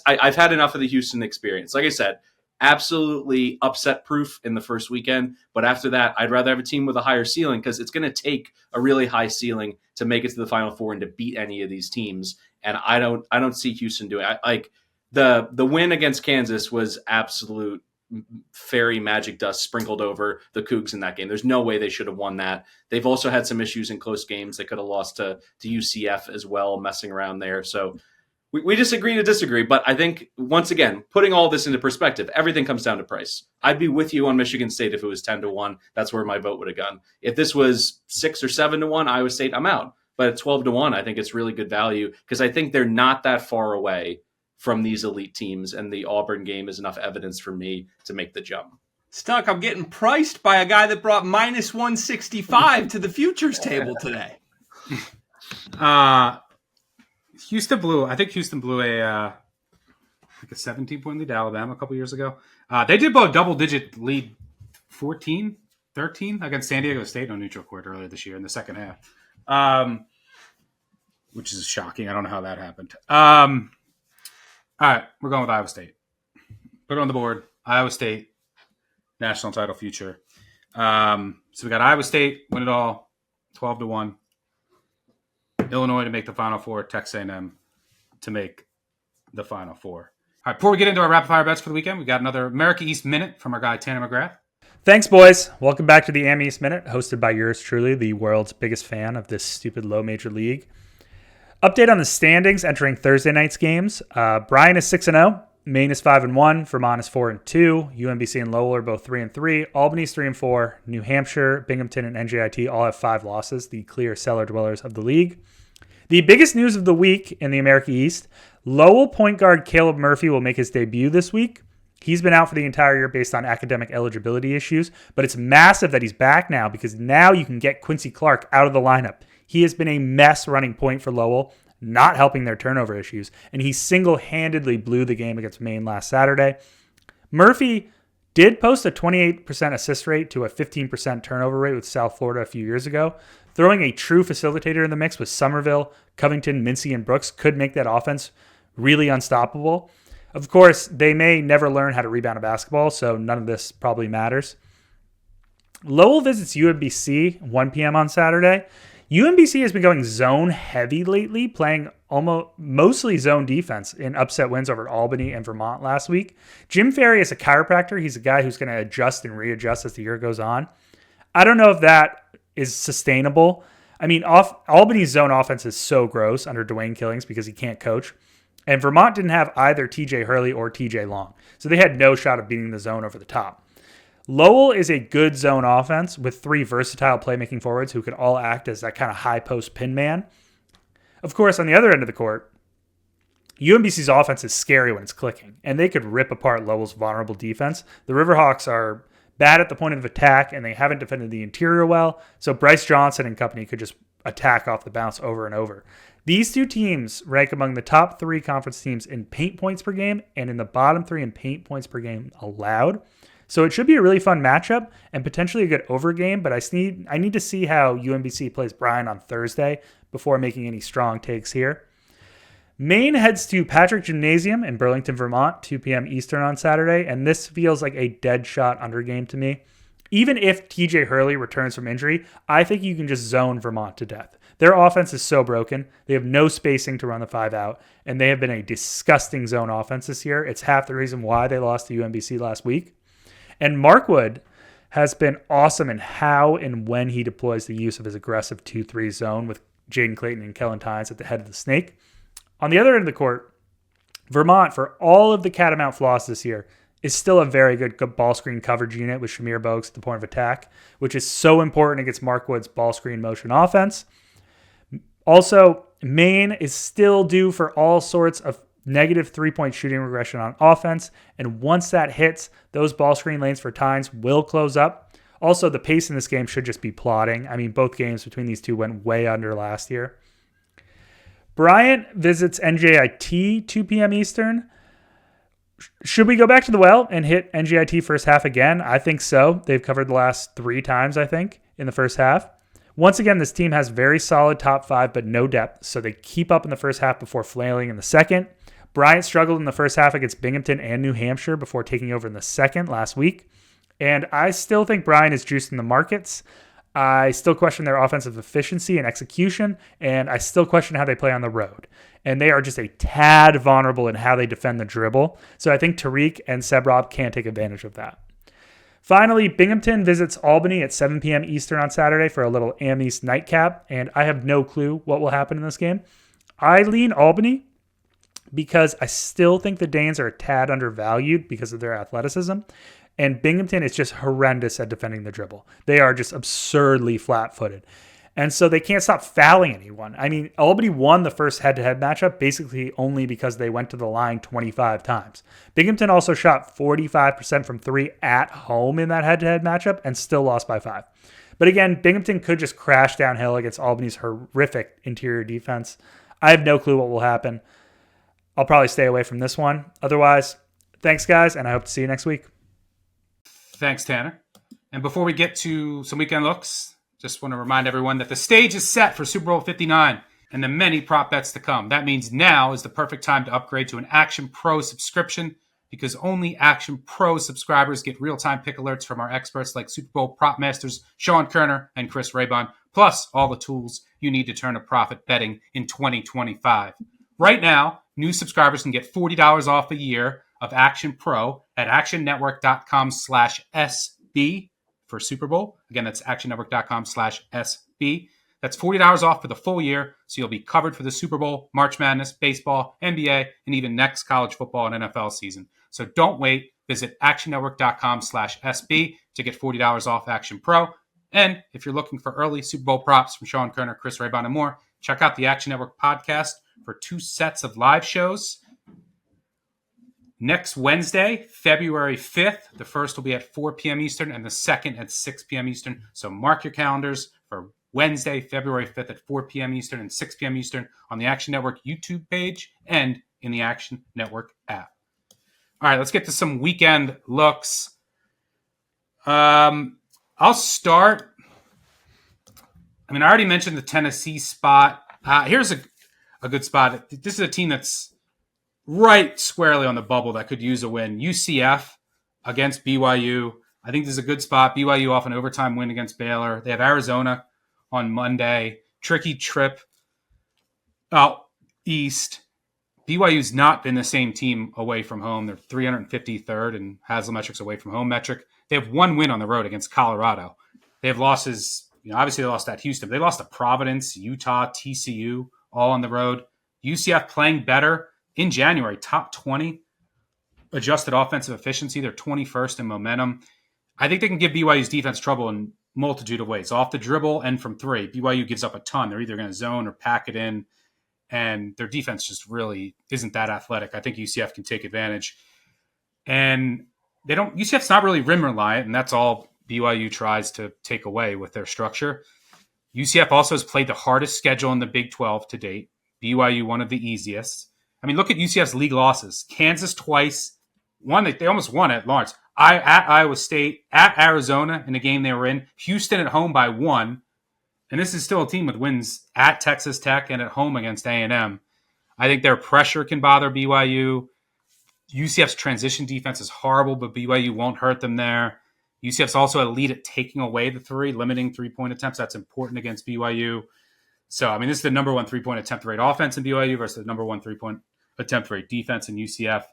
I've had enough of the Houston experience. Like I said, absolutely upset proof in the first weekend. But after that, I'd rather have a team with a higher ceiling because it's going to take a really high ceiling to make it to the Final Four and to beat any of these teams. And I don't see Houston doing it. Like the win against Kansas was absolute fairy magic dust sprinkled over the Cougs in that game. There's no way they should have won that. They've also had some issues in close games. They could have lost to UCF as well, messing around there. So we just agree to disagree, but I think, once again, putting all this into perspective, everything comes down to price. I'd be with you on Michigan State if it was 10-1. That's where my vote would have gone. If this was 6 or 7-1, Iowa State, I'm out. But at 12-1, I think it's really good value because I think they're not that far away from these elite teams, and the Auburn game is enough evidence for me to make the jump. Stuck, I'm getting priced by a guy that brought minus 165 to the futures table today. Houston blew a 17-point lead to Alabama a couple years ago. They did blow a double-digit lead, 14-13 against San Diego State on neutral court earlier this year in the second half, which is shocking. I don't know how that happened. All right, we're going with Iowa State. Put it on the board. Iowa State, national title future. So we got Iowa State, win it all, 12-1. Illinois to make the Final Four, Texas A&M to make the Final Four. All right, before we get into our rapid-fire bets for the weekend, we got another America East Minute from our guy, Tanner McGrath. Thanks, boys. Welcome back to the AM East Minute, hosted by yours truly, the world's biggest fan of this stupid low major league. Update on the standings entering Thursday night's games. Bryan is 6-0. Maine is 5-1. Vermont is 4-2. UMBC and Lowell are both 3-3. Albany's 3-4. New Hampshire, Binghamton, and NJIT all have 5 losses, the clear cellar dwellers of the league. The biggest news of the week in the America East, Lowell point guard Caleb Murphy will make his debut this week. He's been out for the entire year based on academic eligibility issues, but it's massive that he's back now because now you can get Quincy Clark out of the lineup. He has been a mess running point for Lowell, not helping their turnover issues, and he single-handedly blew the game against Maine last Saturday. Murphy did post a 28% assist rate to a 15% turnover rate with South Florida a few years ago. Throwing a true facilitator in the mix with Somerville, Covington, Mincy, and Brooks could make that offense really unstoppable. Of course, they may never learn how to rebound a basketball, so none of this probably matters. Lowell visits UMBC 1 p.m. on Saturday. UMBC has been going zone heavy lately, playing mostly zone defense in upset wins over Albany and Vermont last week. Jim Ferry is a chiropractor. He's a guy who's going to adjust and readjust as the year goes on. I don't know if that is sustainable. I mean, Albany's zone offense is so gross under Dwayne Killings because he can't coach. And Vermont didn't have either TJ Hurley or TJ Long. So they had no shot of beating the zone over the top. Lowell is a good zone offense with 3 versatile playmaking forwards who could all act as that kind of high post pin man. Of course, on the other end of the court, UMBC's offense is scary when it's clicking, and they could rip apart Lowell's vulnerable defense. The Riverhawks are bad at the point of attack, and they haven't defended the interior well, so Bryce Johnson and company could just attack off the bounce over and over. These two teams rank among the top 3 conference teams in paint points per game and in the bottom 3 in paint points per game allowed. So it should be a really fun matchup and potentially a good over game, but I need to see how UMBC plays Bryan on Thursday before making any strong takes here. Maine heads to Patrick Gymnasium in Burlington, Vermont, 2 p.m. Eastern on Saturday, and this feels like a dead shot under game to me. Even if TJ Hurley returns from injury, I think you can just zone Vermont to death. Their offense is so broken. They have no spacing to run the 5 out, and they have been a disgusting zone offense this year. It's half the reason why they lost to UMBC last week. And Markwood has been awesome in how and when he deploys the use of his aggressive 2-3 zone with Jaden Clayton and Kellen Tynes at the head of the snake. On the other end of the court, Vermont, for all of the catamount flaws this year, is still a very good ball screen coverage unit with Shamir Bogues at the point of attack, which is so important against Markwood's ball screen motion offense. Also, Maine is still due for all sorts of negative 3-point shooting regression on offense. And once that hits, those ball screen lanes for Tynes will close up. Also, the pace in this game should just be plodding. I mean, both games between these two went way under last year. Bryant visits NJIT 2 p.m. Eastern. Should we go back to the well and hit NJIT first half again? I think so. They've covered the last 3 times, I think, in the first half. Once again, this team has very solid top 5, but no depth, so they keep up in the first half before flailing in the second. Bryant struggled in the first half against Binghamton and New Hampshire before taking over in the second last week. And I still think Bryant is juiced in the markets. I still question their offensive efficiency and execution, and I still question how they play on the road. And they are just a tad vulnerable in how they defend the dribble. So I think Tariq and Sebrov can take advantage of that. Finally, Binghamton visits Albany at 7 p.m. Eastern on Saturday for a little Am East nightcap, and I have no clue what will happen in this game. I lean Albany because I still think the Danes are a tad undervalued because of their athleticism. And Binghamton is just horrendous at defending the dribble. They are just absurdly flat-footed. And so they can't stop fouling anyone. I mean, Albany won the first head-to-head matchup basically only because they went to the line 25 times. Binghamton also shot 45% from 3 at home in that head-to-head matchup and still lost by 5. But again, Binghamton could just crash downhill against Albany's horrific interior defense. I have no clue what will happen. I'll probably stay away from this one. Otherwise, thanks, guys, and I hope to see you next week. Thanks, Tanner. And before we get to some weekend looks, just want to remind everyone that the stage is set for Super Bowl 59 and the many prop bets to come. That means now is the perfect time to upgrade to an Action Pro subscription because only Action Pro subscribers get real-time pick alerts from our experts like Super Bowl prop masters Sean Kerner and Chris Raybon, plus all the tools you need to turn a profit betting in 2025. Right now, new subscribers can get $40 off a year of Action Pro at actionnetwork.com/SB for Super Bowl. Again, that's actionnetwork.com/SB. That's $40 off for the full year, so you'll be covered for the Super Bowl, March Madness, baseball, NBA, and even next college football and NFL season. So don't wait. Visit actionnetwork.com/SB to get $40 off Action Pro. And if you're looking for early Super Bowl props from Sean Kerner, Chris Raybon, and more, check out the Action Network podcast for 2 sets of live shows. Next Wednesday, February 5th, the first will be at 4 p.m. Eastern and the second at 6 p.m. Eastern. So mark your calendars for Wednesday, February 5th at 4 p.m. Eastern and 6 p.m. Eastern on the Action Network YouTube page and in the Action Network app. All right, let's get to some weekend looks. I'll start. I already mentioned the Tennessee spot. Here's a good spot. This is a team that's right squarely on the bubble that could use a win. UCF against BYU. I think this is a good spot. BYU off an overtime win against Baylor. They have Arizona on Monday. Tricky trip out east. BYU's not been the same team away from home. They're 353rd in Haslametrics away from home metric. They have 1 win on the road against Colorado. They have losses. Obviously they lost at Houston. They lost to Providence, Utah, TCU, all on the road. UCF playing better. In January, top 20 adjusted offensive efficiency. They're 21st in momentum. I think they can give BYU's defense trouble in multitude of ways. Off the dribble and from 3. BYU gives up a ton. They're either going to zone or pack it in, and their defense just really isn't that athletic. I think UCF can take advantage. And UCF's not really rim reliant, and that's all BYU tries to take away with their structure. UCF also has played the hardest schedule in the Big 12 to date. BYU, one of the easiest. Look at UCF's league losses. Kansas twice. They almost won at Lawrence. At Iowa State, at Arizona in the game they were in. Houston at home by 1. And this is still a team with wins at Texas Tech and at home against A&M. I think their pressure can bother BYU. UCF's transition defense is horrible, but BYU won't hurt them there. UCF's also elite at taking away the 3, limiting 3-point attempts. That's important against BYU. So, this is the number 1 3-point attempt rate offense in BYU versus the number 1 3-point attempt rate defense in UCF.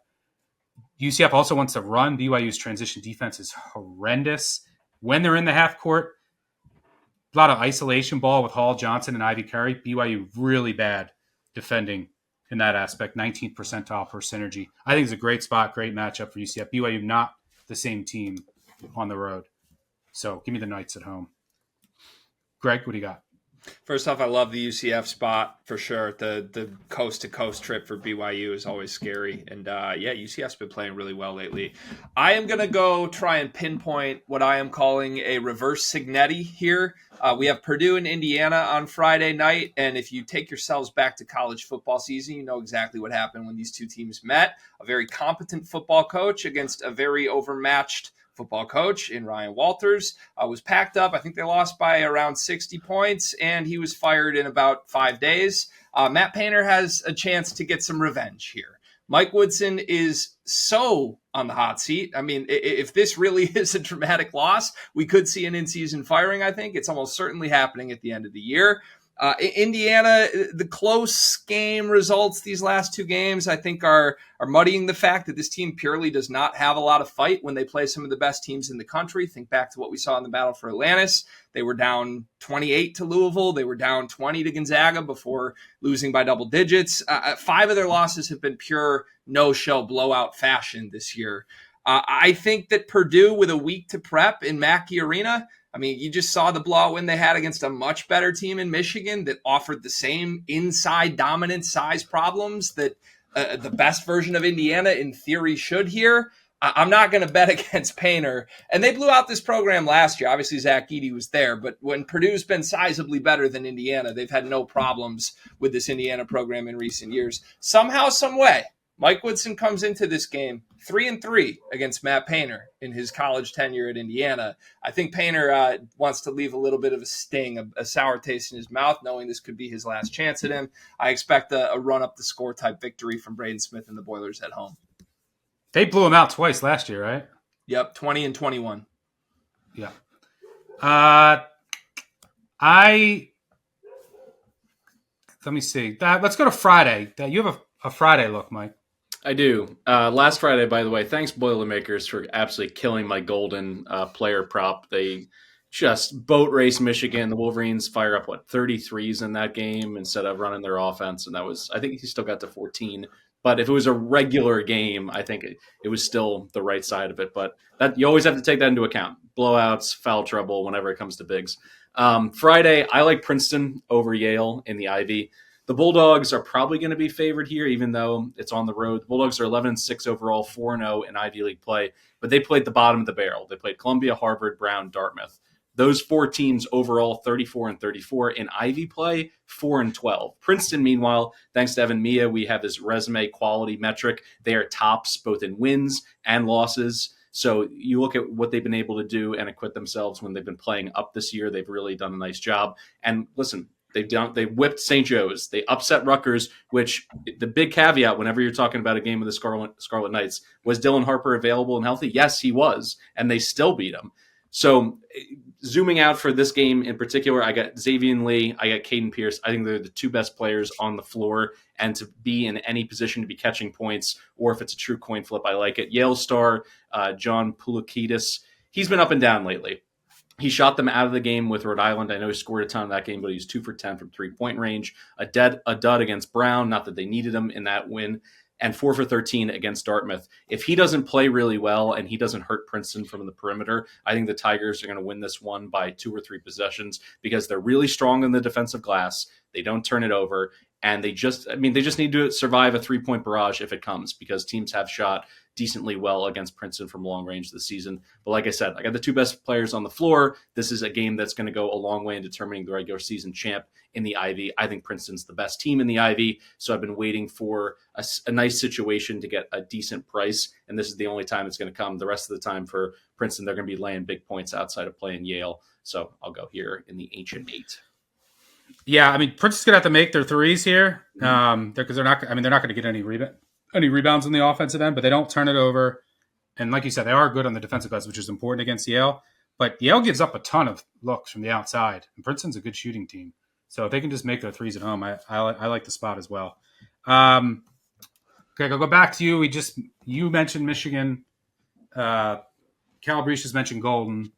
UCF also wants to run. BYU's transition defense is horrendous. When they're in the half court, a lot of isolation ball with Hall, Johnson, and Ivy Curry. BYU really bad defending in that aspect. 19th percentile for synergy. I think it's a great spot, great matchup for UCF. BYU not the same team on the road. So give me the Knights at home. Greg, what do you got? First off, I love the UCF spot for sure. The coast to coast trip for BYU is always scary, and UCF's been playing really well lately. I am gonna go try and pinpoint what I am calling a reverse Signetti here. We have Purdue and Indiana on Friday night, and if you take yourselves back to college football season, you know exactly what happened when these two teams met. A very competent football coach against a very overmatched football coach in Ryan Walters was packed up. I think they lost by around 60 points, and he was fired in about 5 days. Matt Painter has a chance to get some revenge here. Mike Woodson is so on the hot seat. I mean, if this really is a dramatic loss, we could see an in-season firing, I think. It's almost certainly happening at the end of the year. Indiana, the close game results these last two games, I think, are muddying the fact that this team purely does not have a lot of fight when they play some of the best teams in the country. Think back to what we saw in the battle for Atlantis. They were down 28 to Louisville. They were down 20 to Gonzaga before losing by double digits. 5 of their losses have been pure no-show blowout fashion this year. I think that Purdue, with a week to prep in Mackey Arena, I mean, you just saw the blowout win they had against a much better team in Michigan that offered the same inside dominant size problems that the best version of Indiana in theory should here. I'm not going to bet against Painter. And they blew out this program last year. Obviously, Zach Edey was there. But when Purdue's been sizably better than Indiana, they've had no problems with this Indiana program in recent years. Somehow, some way, Mike Woodson comes into this game 3-3 against Matt Painter in his college tenure at Indiana. I think Painter wants to leave a little bit of a sting, a sour taste in his mouth, knowing this could be his last chance at him. I expect a run up the score type victory from Braden Smith and the Boilers at home. They blew him out twice last year, right? Yep, 20 and 21. Yeah. Let me see. Let's go to Friday. You have a Friday look, Mike. I do. Last Friday, by the way, thanks Boilermakers for absolutely killing my golden player prop. They just boat race Michigan. The Wolverines fire up, 33s in that game instead of running their offense. And I think he still got to 14. But if it was a regular game, I think it was still the right side of it. But that you always have to take that into account. Blowouts, foul trouble, whenever it comes to bigs. Friday, I like Princeton over Yale in the Ivy. The Bulldogs are probably going to be favored here, even though it's on the road. The Bulldogs are 11-6 overall, 4-0 in Ivy League play, but they played the bottom of the barrel. They played Columbia, Harvard, Brown, Dartmouth. Those 4 teams overall, 34-34 in Ivy play, 4-12. Princeton, meanwhile, thanks to Evan Mia, we have this resume quality metric. They are tops both in wins and losses. So you look at what they've been able to do and acquit themselves when they've been playing up this year. They've really done a nice job. And listen, they whipped St. Joe's. They upset Rutgers, which the big caveat whenever you're talking about a game of the Scarlet Knights, was Dylan Harper available and healthy? Yes, he was, and they still beat him. So zooming out for this game in particular, I got Xavier Lee, I got Caden Pierce. I think they're the 2 best players on the floor, and to be in any position to be catching points, or if it's a true coin flip, I like it. Yale star John Poulikitis, he's been up and down lately. He shot them out of the game with Rhode Island. I know he scored a ton in that game, but he was 2 for 10 from 3-point range. A dud against Brown, not that they needed him in that win, and 4 for 13 against Dartmouth. If he doesn't play really well and he doesn't hurt Princeton from the perimeter, I think the Tigers are going to win this one by 2 or 3 possessions because they're really strong in the defensive glass. They don't turn it over, and they just need to survive a 3-point barrage if it comes, because teams have shot decently well against Princeton from long range this season. But like I said, I got the 2 best players on the floor. This is a game that's going to go a long way in determining the regular season champ in the Ivy. I think Princeton's the best team in the Ivy, so I've been waiting for a nice situation to get a decent price, and this is the only time it's going to come. The rest of the time for Princeton, they're going to be laying big points outside of playing Yale, so I'll go here in the Ancient 8. Yeah, I mean, Princeton's going to have to make their threes here because they're not going to get any rebounds on the offensive end, but they don't turn it over. And like you said, they are good on the defensive glass, which is important against Yale. But Yale gives up a ton of looks from the outside, and Princeton's a good shooting team. So if they can just make their threes at home, I like the spot as well. Greg, I'll go back to you. You mentioned Michigan. Calabrese has mentioned Golden.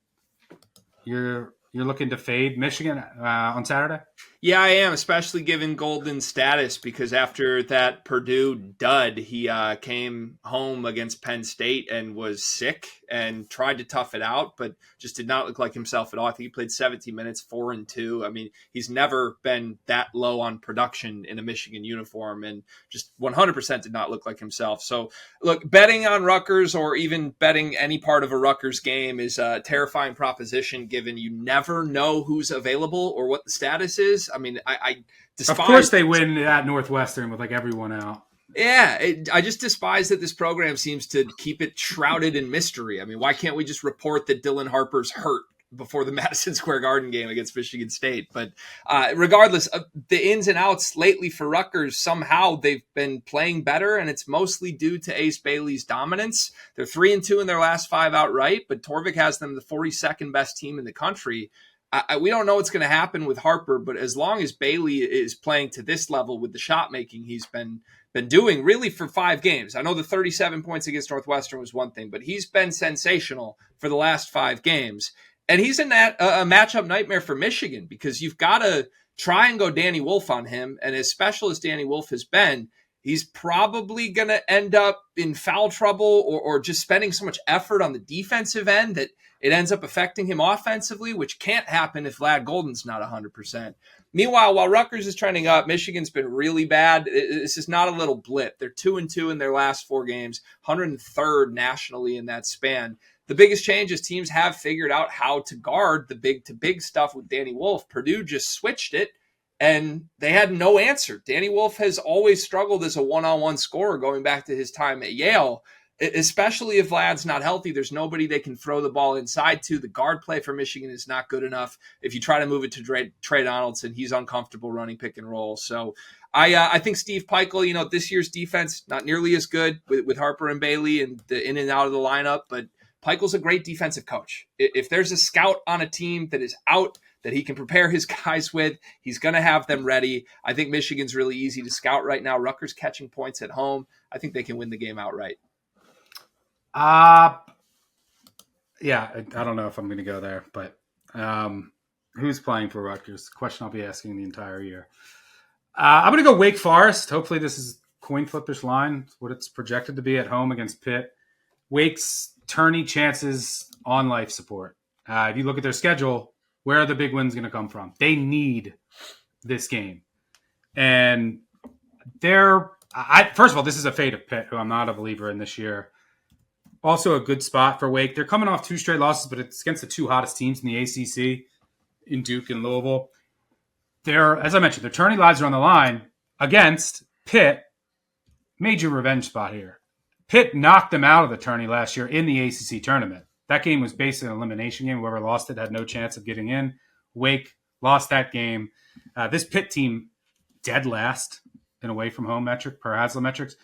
You're looking to fade Michigan on Saturday? Yeah, I am, especially given Golden's status, because after that Purdue dud, he came home against Penn State and was sick and tried to tough it out, but just did not look like himself at all. I think he played 17 minutes, 4-2. I mean, he's never been that low on production in a Michigan uniform, and just 100% did not look like himself. So, look, betting on Rutgers or even betting any part of a Rutgers game is a terrifying proposition, given you never know who's available or what the status is. I mean, I despise. Of course, they win at Northwestern with like everyone out. Yeah, I just despise that this program seems to keep it shrouded in mystery. I mean, why can't we just report that Dylan Harper's hurt before the Madison Square Garden game against Michigan State? But regardless of the ins and outs lately for Rutgers, somehow they've been playing better, and it's mostly due to Ace Bailey's dominance. They're 3-2 in their last 5 outright, but Torvik has them the 42nd best team in the country. We don't know what's going to happen with Harper, but as long as Bailey is playing to this level with the shot making he's been doing really for 5 games. I know the 37 points against Northwestern was one thing, but he's been sensational for the last 5 games. And he's in that a matchup nightmare for Michigan, because you've got to try and go Danny Wolf on him. And as special as Danny Wolf has been, he's probably going to end up in foul trouble or just spending so much effort on the defensive end that it ends up affecting him offensively, which can't happen if Vlad Golden's not 100%. Meanwhile, while Rutgers is trending up, Michigan's been really bad. This is not a little blip. They're 2-2 in their last 4 games, 103rd nationally in that span. The biggest change is teams have figured out how to guard the big-to-big stuff with Danny Wolf. Purdue just switched it, and they had no answer. Danny Wolf has always struggled as a one-on-one scorer going back to his time at Yale, especially if Vlad's not healthy. There's nobody they can throw the ball inside to. The guard play for Michigan is not good enough. If you try to move it to Trey Donaldson, he's uncomfortable running pick and roll. So I think Steve Peichel, this year's defense, not nearly as good with Harper and Bailey and the in and out of the lineup, but Peichel's a great defensive coach. If there's a scout on a team that is out that he can prepare his guys with, he's going to have them ready. I think Michigan's really easy to scout right now. Rutgers catching points at home. I think they can win the game outright. Yeah, I don't know if I'm going to go there, but who's playing for Rutgers? Question I'll be asking the entire year. I'm going to go Wake Forest. Hopefully this is coin flippish line, what it's projected to be at home against Pitt. Wake's tourney chances on life support. If you look at their schedule, where are the big wins going to come from? They need this game. And first of all, this is a fate of Pitt, who I'm not a believer in this year. Also a good spot for Wake. They're coming off 2 straight losses, but it's against the 2 hottest teams in the ACC, in Duke and Louisville. As I mentioned, their tourney lives are on the line against Pitt. Major revenge spot here. Pitt knocked them out of the tourney last year in the ACC tournament. That game was basically an elimination game. Whoever lost it had no chance of getting in. Wake lost that game. This Pitt team, dead last in away from home metric per Haslam metrics.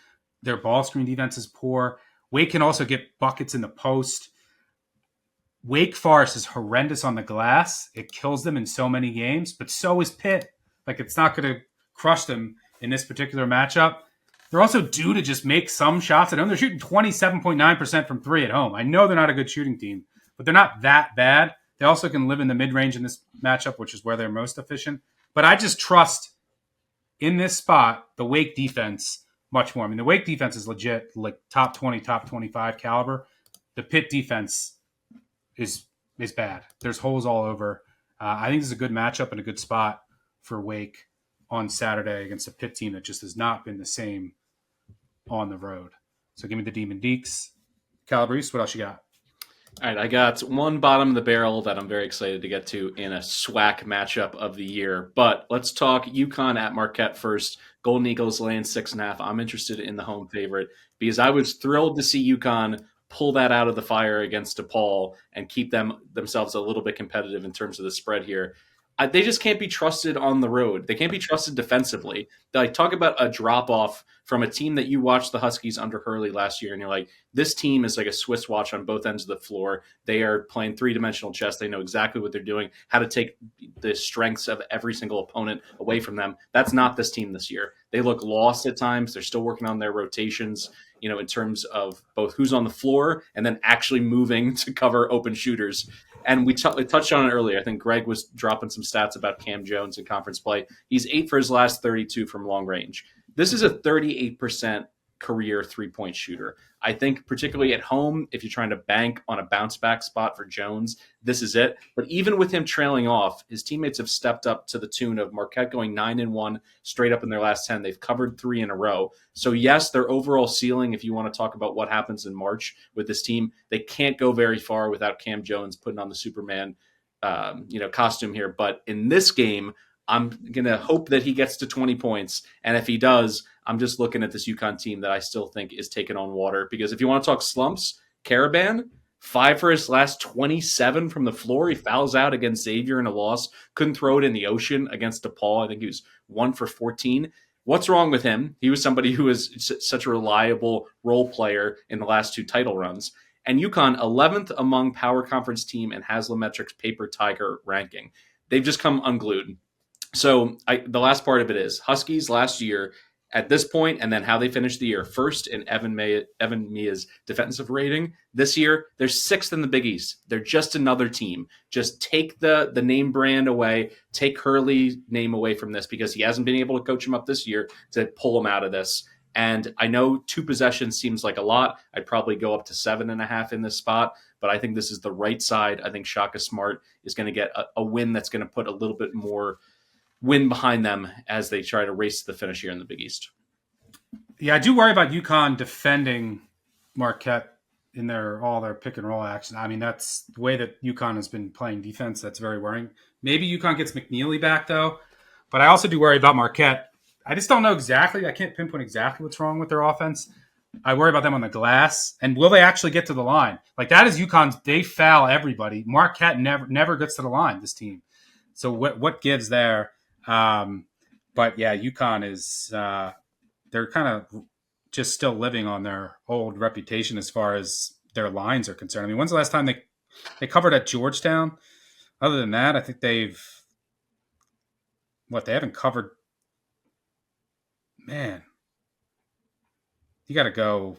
Their ball screen defense is poor. Wake can also get buckets in the post. Wake Forest is horrendous on the glass. It kills them in so many games, but so is Pitt. Like, it's not going to crush them in this particular matchup. They're also due to just make some shots at home. They're shooting 27.9% from 3 at home. I know they're not a good shooting team, but they're not that bad. They also can live in the mid-range in this matchup, which is where they're most efficient. But I just trust in this spot the Wake defense much more. I mean, the Wake defense is legit, like top 20, top 25 caliber. The Pitt defense is bad. There's holes all over. I think this is a good matchup and a good spot for Wake on Saturday against a Pitt team that just has not been the same on the road. So give me the Demon Deeks. Calabrese, what else you got? All right, I got one bottom of the barrel that I'm very excited to get to in a SWAC matchup of the year. But let's talk UConn at Marquette first. Golden Eagles laying 6.5. I'm interested in the home favorite because I was thrilled to see UConn pull that out of the fire against DePaul and keep themselves a little bit competitive in terms of the spread here. They just can't be trusted on the road. They can't be trusted defensively. Like, talk about a drop-off from a team that you watched the Huskies under Hurley last year, and you're like, this team is like a Swiss watch on both ends of the floor. They are playing 3-dimensional chess. They know exactly what they're doing, how to take the strengths of every single opponent away from them. That's not this team this year. They look lost at times. They're still working on their rotations, in terms of both who's on the floor and then actually moving to cover open shooters. And we touched on it earlier. I think Greg was dropping some stats about Cam Jones in conference play. He's 8 for his last 32 from long range. This is a 38% career three-point shooter. I think particularly at home, if you're trying to bank on a bounce-back spot for Jones, this is it. But even with him trailing off, his teammates have stepped up to the tune of Marquette going 9-1 straight up in their last 10. They've covered 3 in a row. So yes, their overall ceiling, if you want to talk about what happens in March with this team, they can't go very far without Cam Jones putting on the Superman costume here. But in this game, I'm going to hope that he gets to 20 points. And if he does, I'm just looking at this UConn team that I still think is taking on water. Because if you want to talk slumps, Caravan, 5 for his last 27 from the floor. He fouls out against Xavier in a loss. Couldn't throw it in the ocean against DePaul. I think he was 1 for 14. What's wrong with him? He was somebody who was such a reliable role player in the last 2 title runs. And UConn, 11th among Power Conference team in Haslametrics Paper Tiger ranking. They've just come unglued. So the last part of it is Huskies last year at this point, and then how they finished the year, first in Evan Mia's defensive rating. This year, they're 6th in the Big East. They're just another team. Just take the name brand away, take Hurley's name away from this, because he hasn't been able to coach him up this year to pull him out of this. And I know 2 possessions seems like a lot. I'd probably go up to 7.5 in this spot, but I think this is the right side. I think Shaka Smart is going to get a win that's going to put a little bit more win behind them as they try to race to the finish here in the Big East. Yeah, I do worry about UConn defending Marquette in all their pick and roll action. I mean, that's the way that UConn has been playing defense. That's very worrying. Maybe UConn gets McNeely back, though. But I also do worry about Marquette. I just don't know exactly. I can't pinpoint exactly what's wrong with their offense. I worry about them on the glass. And will they actually get to the line? Like, that is UConn's. They foul everybody. Marquette never gets to the line, this team. So what gives there? But yeah, UConn is they're kind of just still living on their old reputation as far as their lines are concerned. I mean, when's the last time they covered at Georgetown? Other than that, I think they haven't covered. Man, you got to go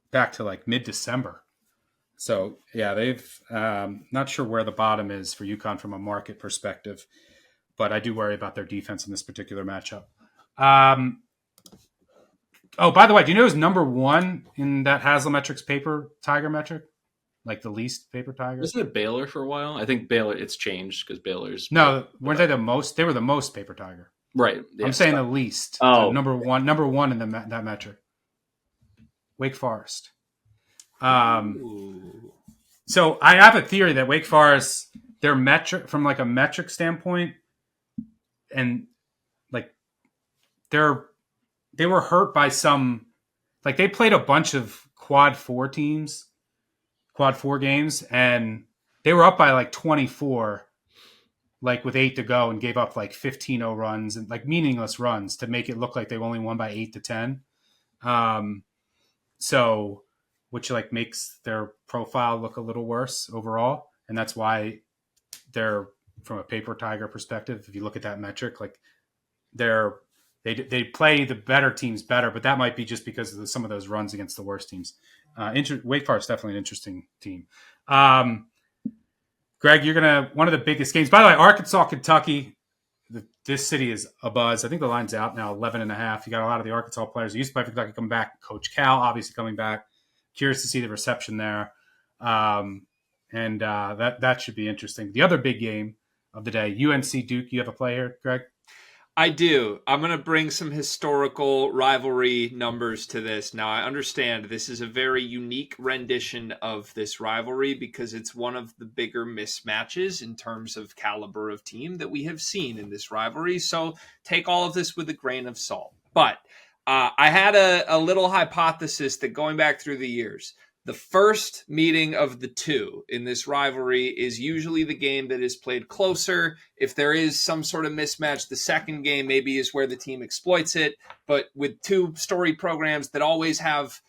back to like mid-December. So yeah, they've not sure where the bottom is for UConn from a market perspective. But I do worry about their defense in this particular matchup. By the way, do you know who's number 1 in that Haslametrics paper tiger metric? Like the least paper tiger? Wasn't it Baylor for a while? I think Baylor, it's changed because Baylor's... No, weren't they the most? They were the most paper tiger. Right. Yeah, I'm saying the least. Oh. So number one in that metric. Wake Forest. So I have a theory that Wake Forest, their metric, from like a metric standpoint, and like they were hurt by some, like they played a bunch of quad 4 games, and they were up by like 24, like with 8 to go, and gave up like 15-0 runs and like meaningless runs to make it look like they only won by 8 to 10. So which like makes their profile look a little worse overall. And that's why they're, from a paper tiger perspective, if you look at that metric, like they play the better teams better, but that might be just because of some of those runs against the worst teams. Wake Forest is definitely an interesting team. Greg, one of the biggest games, by the way, Arkansas, Kentucky, this city is abuzz. I think the line's out now, 11.5. You got a lot of the Arkansas players who used to play for Kentucky coming back. Coach Cal obviously coming back. Curious to see the reception there. And that should be interesting. The other big game of the day, UNC Duke. You have a play here, Greg? I do. I'm going to bring some historical rivalry numbers to this. Now, I understand this is a very unique rendition of this rivalry because it's one of the bigger mismatches in terms of caliber of team that we have seen in this rivalry. So take all of this with a grain of salt. But I had a little hypothesis that going back through the years, the first meeting of the two in this rivalry is usually the game that is played closer. If there is some sort of mismatch, the second game maybe is where the team exploits it. But with two storied programs that always have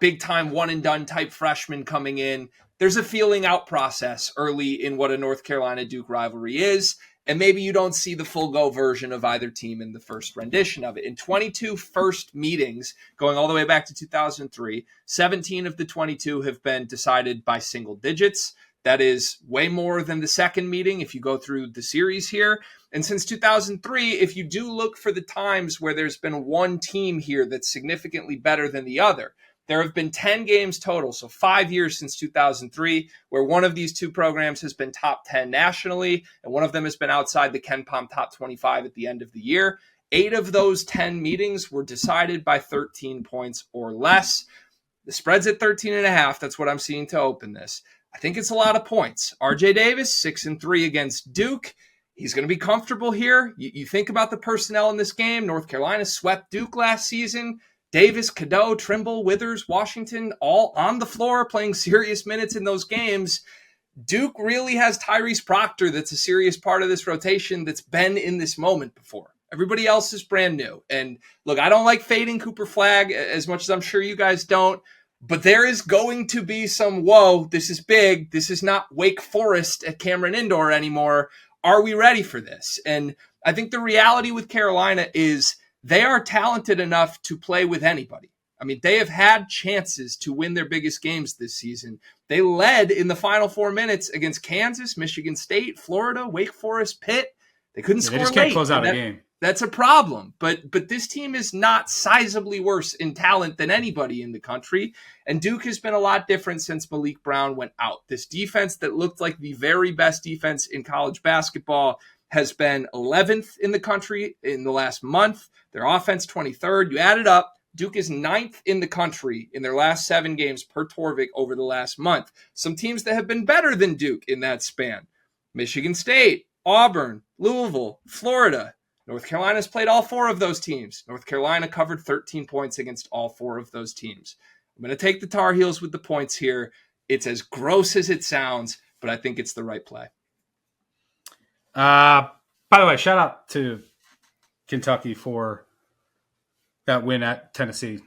big time one and done type freshmen coming in, there's a feeling out process early in what a North Carolina Duke rivalry is. And maybe you don't see the full go version of either team in the first rendition of it. In 22 first meetings, going all the way back to 2003, 17 of the 22 have been decided by single digits. That is way more than the second meeting if you go through the series here. And since 2003, if you do look for the times where there's been one team here that's significantly better than the other, there have been 10 games total, so 5 years since 2003, where one of these two programs has been top 10 nationally, and one of them has been outside the KenPom top 25 at the end of the year. 8 of those 10 meetings were decided by 13 points or less. The spread's at 13.5. That's what I'm seeing to open this. I think it's a lot of points. RJ Davis, 6-3 against Duke. He's going to be comfortable here. You think about the personnel in this game. North Carolina swept Duke last season. Davis, Cadeau, Trimble, Withers, Washington, all on the floor playing serious minutes in those games. Duke really has Tyrese Proctor that's a serious part of this rotation that's been in this moment before. Everybody else is brand new. And look, I don't like fading Cooper Flagg as much as I'm sure you guys don't, but there is going to be some, whoa, this is big. This is not Wake Forest at Cameron Indoor anymore. Are we ready for this? And I think the reality with Carolina is they are talented enough to play with anybody. I mean, they have had chances to win their biggest games this season. They led in the final 4 minutes against Kansas, Michigan State, Florida, Wake Forest, Pitt. They couldn't score They just late. can't close out a game. That's a problem. But this team is not sizably worse in talent than anybody in the country. And Duke has been a lot different since Malik Brown went out. This defense that looked like the very best defense in college basketball has been 11th in the country in the last month. Their offense, 23rd. You add it up, Duke is 9th in the country in their last 7 games per Torvik over the last month. Some teams that have been better than Duke in that span: Michigan State, Auburn, Louisville, Florida. North Carolina's played all 4 of those teams. North Carolina covered 13 points against all 4 of those teams. I'm going to take the Tar Heels with the points here. It's as gross as it sounds, but I think it's the right play. By the way, shout out to Kentucky for that win at Tennessee,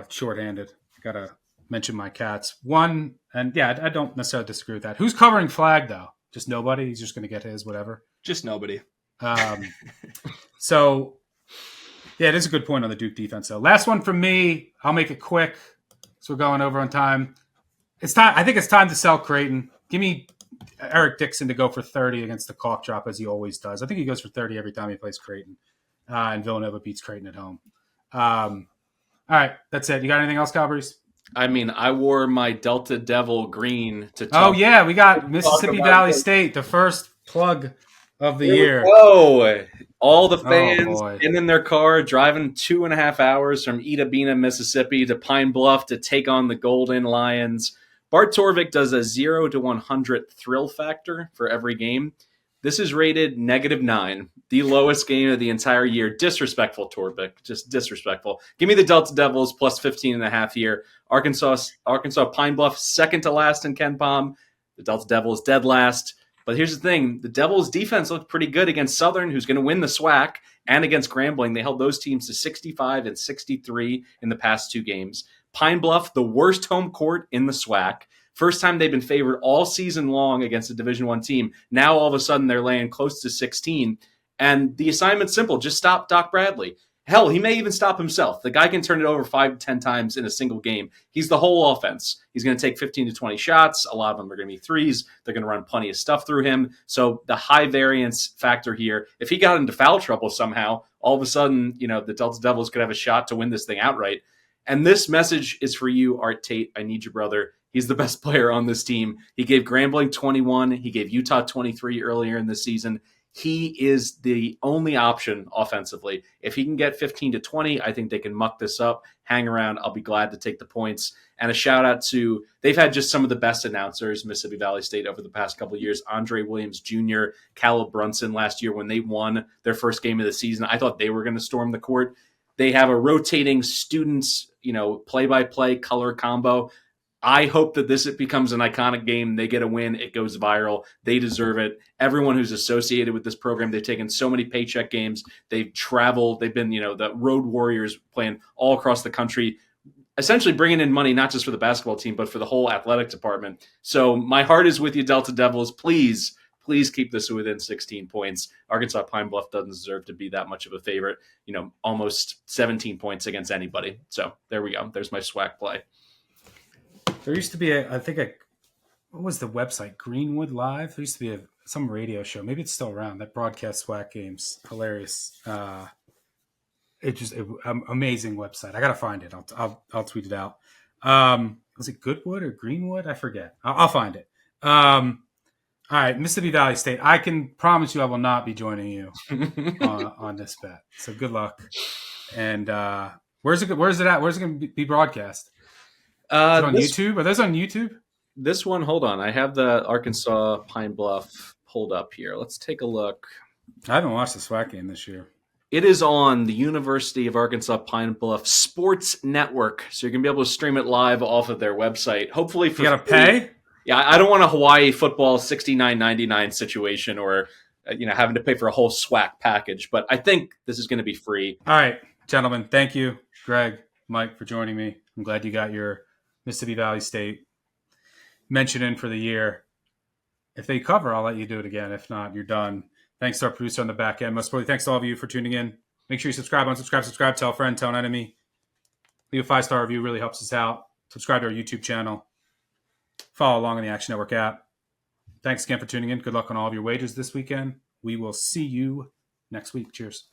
shorthanded. Got to mention my Cats. One, and yeah, I don't necessarily disagree with that. Who's covering Flag, though? Just nobody? He's just going to get his, whatever? Just nobody. So, yeah, it is a good point on the Duke defense, though. Last one from me. I'll make it quick, so we're going over on time. It's time. I think it's time to sell Creighton. Give me Eric Dixon to go for 30 against the cough drop, as he always does. I think he goes for 30 every time he plays Creighton, and Villanova beats Creighton at home. All right, that's it. You got anything else, Calabrese? I mean, I wore my Delta Devil green to talk. Oh, yeah, we got Mississippi Valley State, the first plug of the year. Oh, all the fans boy. in their car driving 2.5 hours from Itta Bena, Mississippi to Pine Bluff to take on the Golden Lions. Bart Torvik does a 0 to 100 thrill factor for every game. This is rated -9, the lowest game of the entire year. Disrespectful, Torvik, just disrespectful. Give me the Delta Devils plus 15.5 here. Arkansas Pine Bluff, second to last in KenPom. The Delta Devils dead last. But here's the thing. The Devils' defense looked pretty good against Southern, who's going to win the SWAC, and against Grambling. They held those teams to 65 and 63 in the past 2 games. Pine Bluff, the worst home court in the SWAC. First time they've been favored all season long against a Division I team. Now all of a sudden they're laying close to 16. And the assignment's simple. Just stop Doc Bradley. Hell, he may even stop himself. The guy can turn it over 5 to 10 times in a single game. He's the whole offense. He's going to take 15 to 20 shots. A lot of them are going to be threes. They're going to run plenty of stuff through him. So the high variance factor here, if he got into foul trouble somehow, all of a sudden, the Delta Devils could have a shot to win this thing outright. And this message is for you, Art Tate. I need your brother. He's the best player on this team. He gave Grambling 21. He gave Utah 23 earlier in the season. He is the only option offensively. If he can get 15 to 20, I think they can muck this up, hang around. I'll be glad to take the points. And a shout out to, they've had just some of the best announcers, Mississippi Valley State, over the past couple of years. Andre Williams Jr., Caleb Brunson last year when they won their first game of the season. I thought they were going to storm the court. They have a rotating students, play-by-play color combo. I hope that this becomes an iconic game. They get a win. It goes viral. They deserve it. Everyone who's associated with this program, they've taken so many paycheck games. They've traveled. They've been, the road warriors playing all across the country, essentially bringing in money, not just for the basketball team, but for the whole athletic department. So my heart is with you, Delta Devils. Please keep this within 16 points. Arkansas Pine Bluff doesn't deserve to be that much of a favorite. Almost 17 points against anybody. So there we go. There's my SWAC play. There used to be, what was the website? Greenwood Live? There used to be some radio show. Maybe it's still around that broadcasts SWAC games. Hilarious. Amazing website. I gotta find it. I'll tweet it out. Was it Goodwood or Greenwood? I forget. I'll find it. All right, Mississippi Valley State. I can promise you I will not be joining you on this bet. So good luck. And where's it at? Where's it going to be broadcast? Is it on YouTube? Are those on YouTube? This one, hold on. I have the Arkansas Pine Bluff pulled up here. Let's take a look. I haven't watched the SWAC game this year. It is on the University of Arkansas Pine Bluff Sports Network, so you're going to be able to stream it live off of their website. Hopefully for you got to pay? Yeah, I don't want a Hawaii football $69.99 situation or having to pay for a whole SWAC package, but I think this is going to be free. All right, gentlemen, thank you, Greg, Mike, for joining me. I'm glad you got your Mississippi Valley State mention in for the year. If they cover, I'll let you do it again. If not, you're done. Thanks to our producer on the back end. Most importantly, thanks to all of you for tuning in. Make sure you subscribe, unsubscribe, tell a friend, tell an enemy. Leave a 5-star review, really helps us out. Subscribe to our YouTube channel. Follow along on the Action Network app. Thanks again for tuning in. Good luck on all of your wagers this weekend. We will see you next week. Cheers.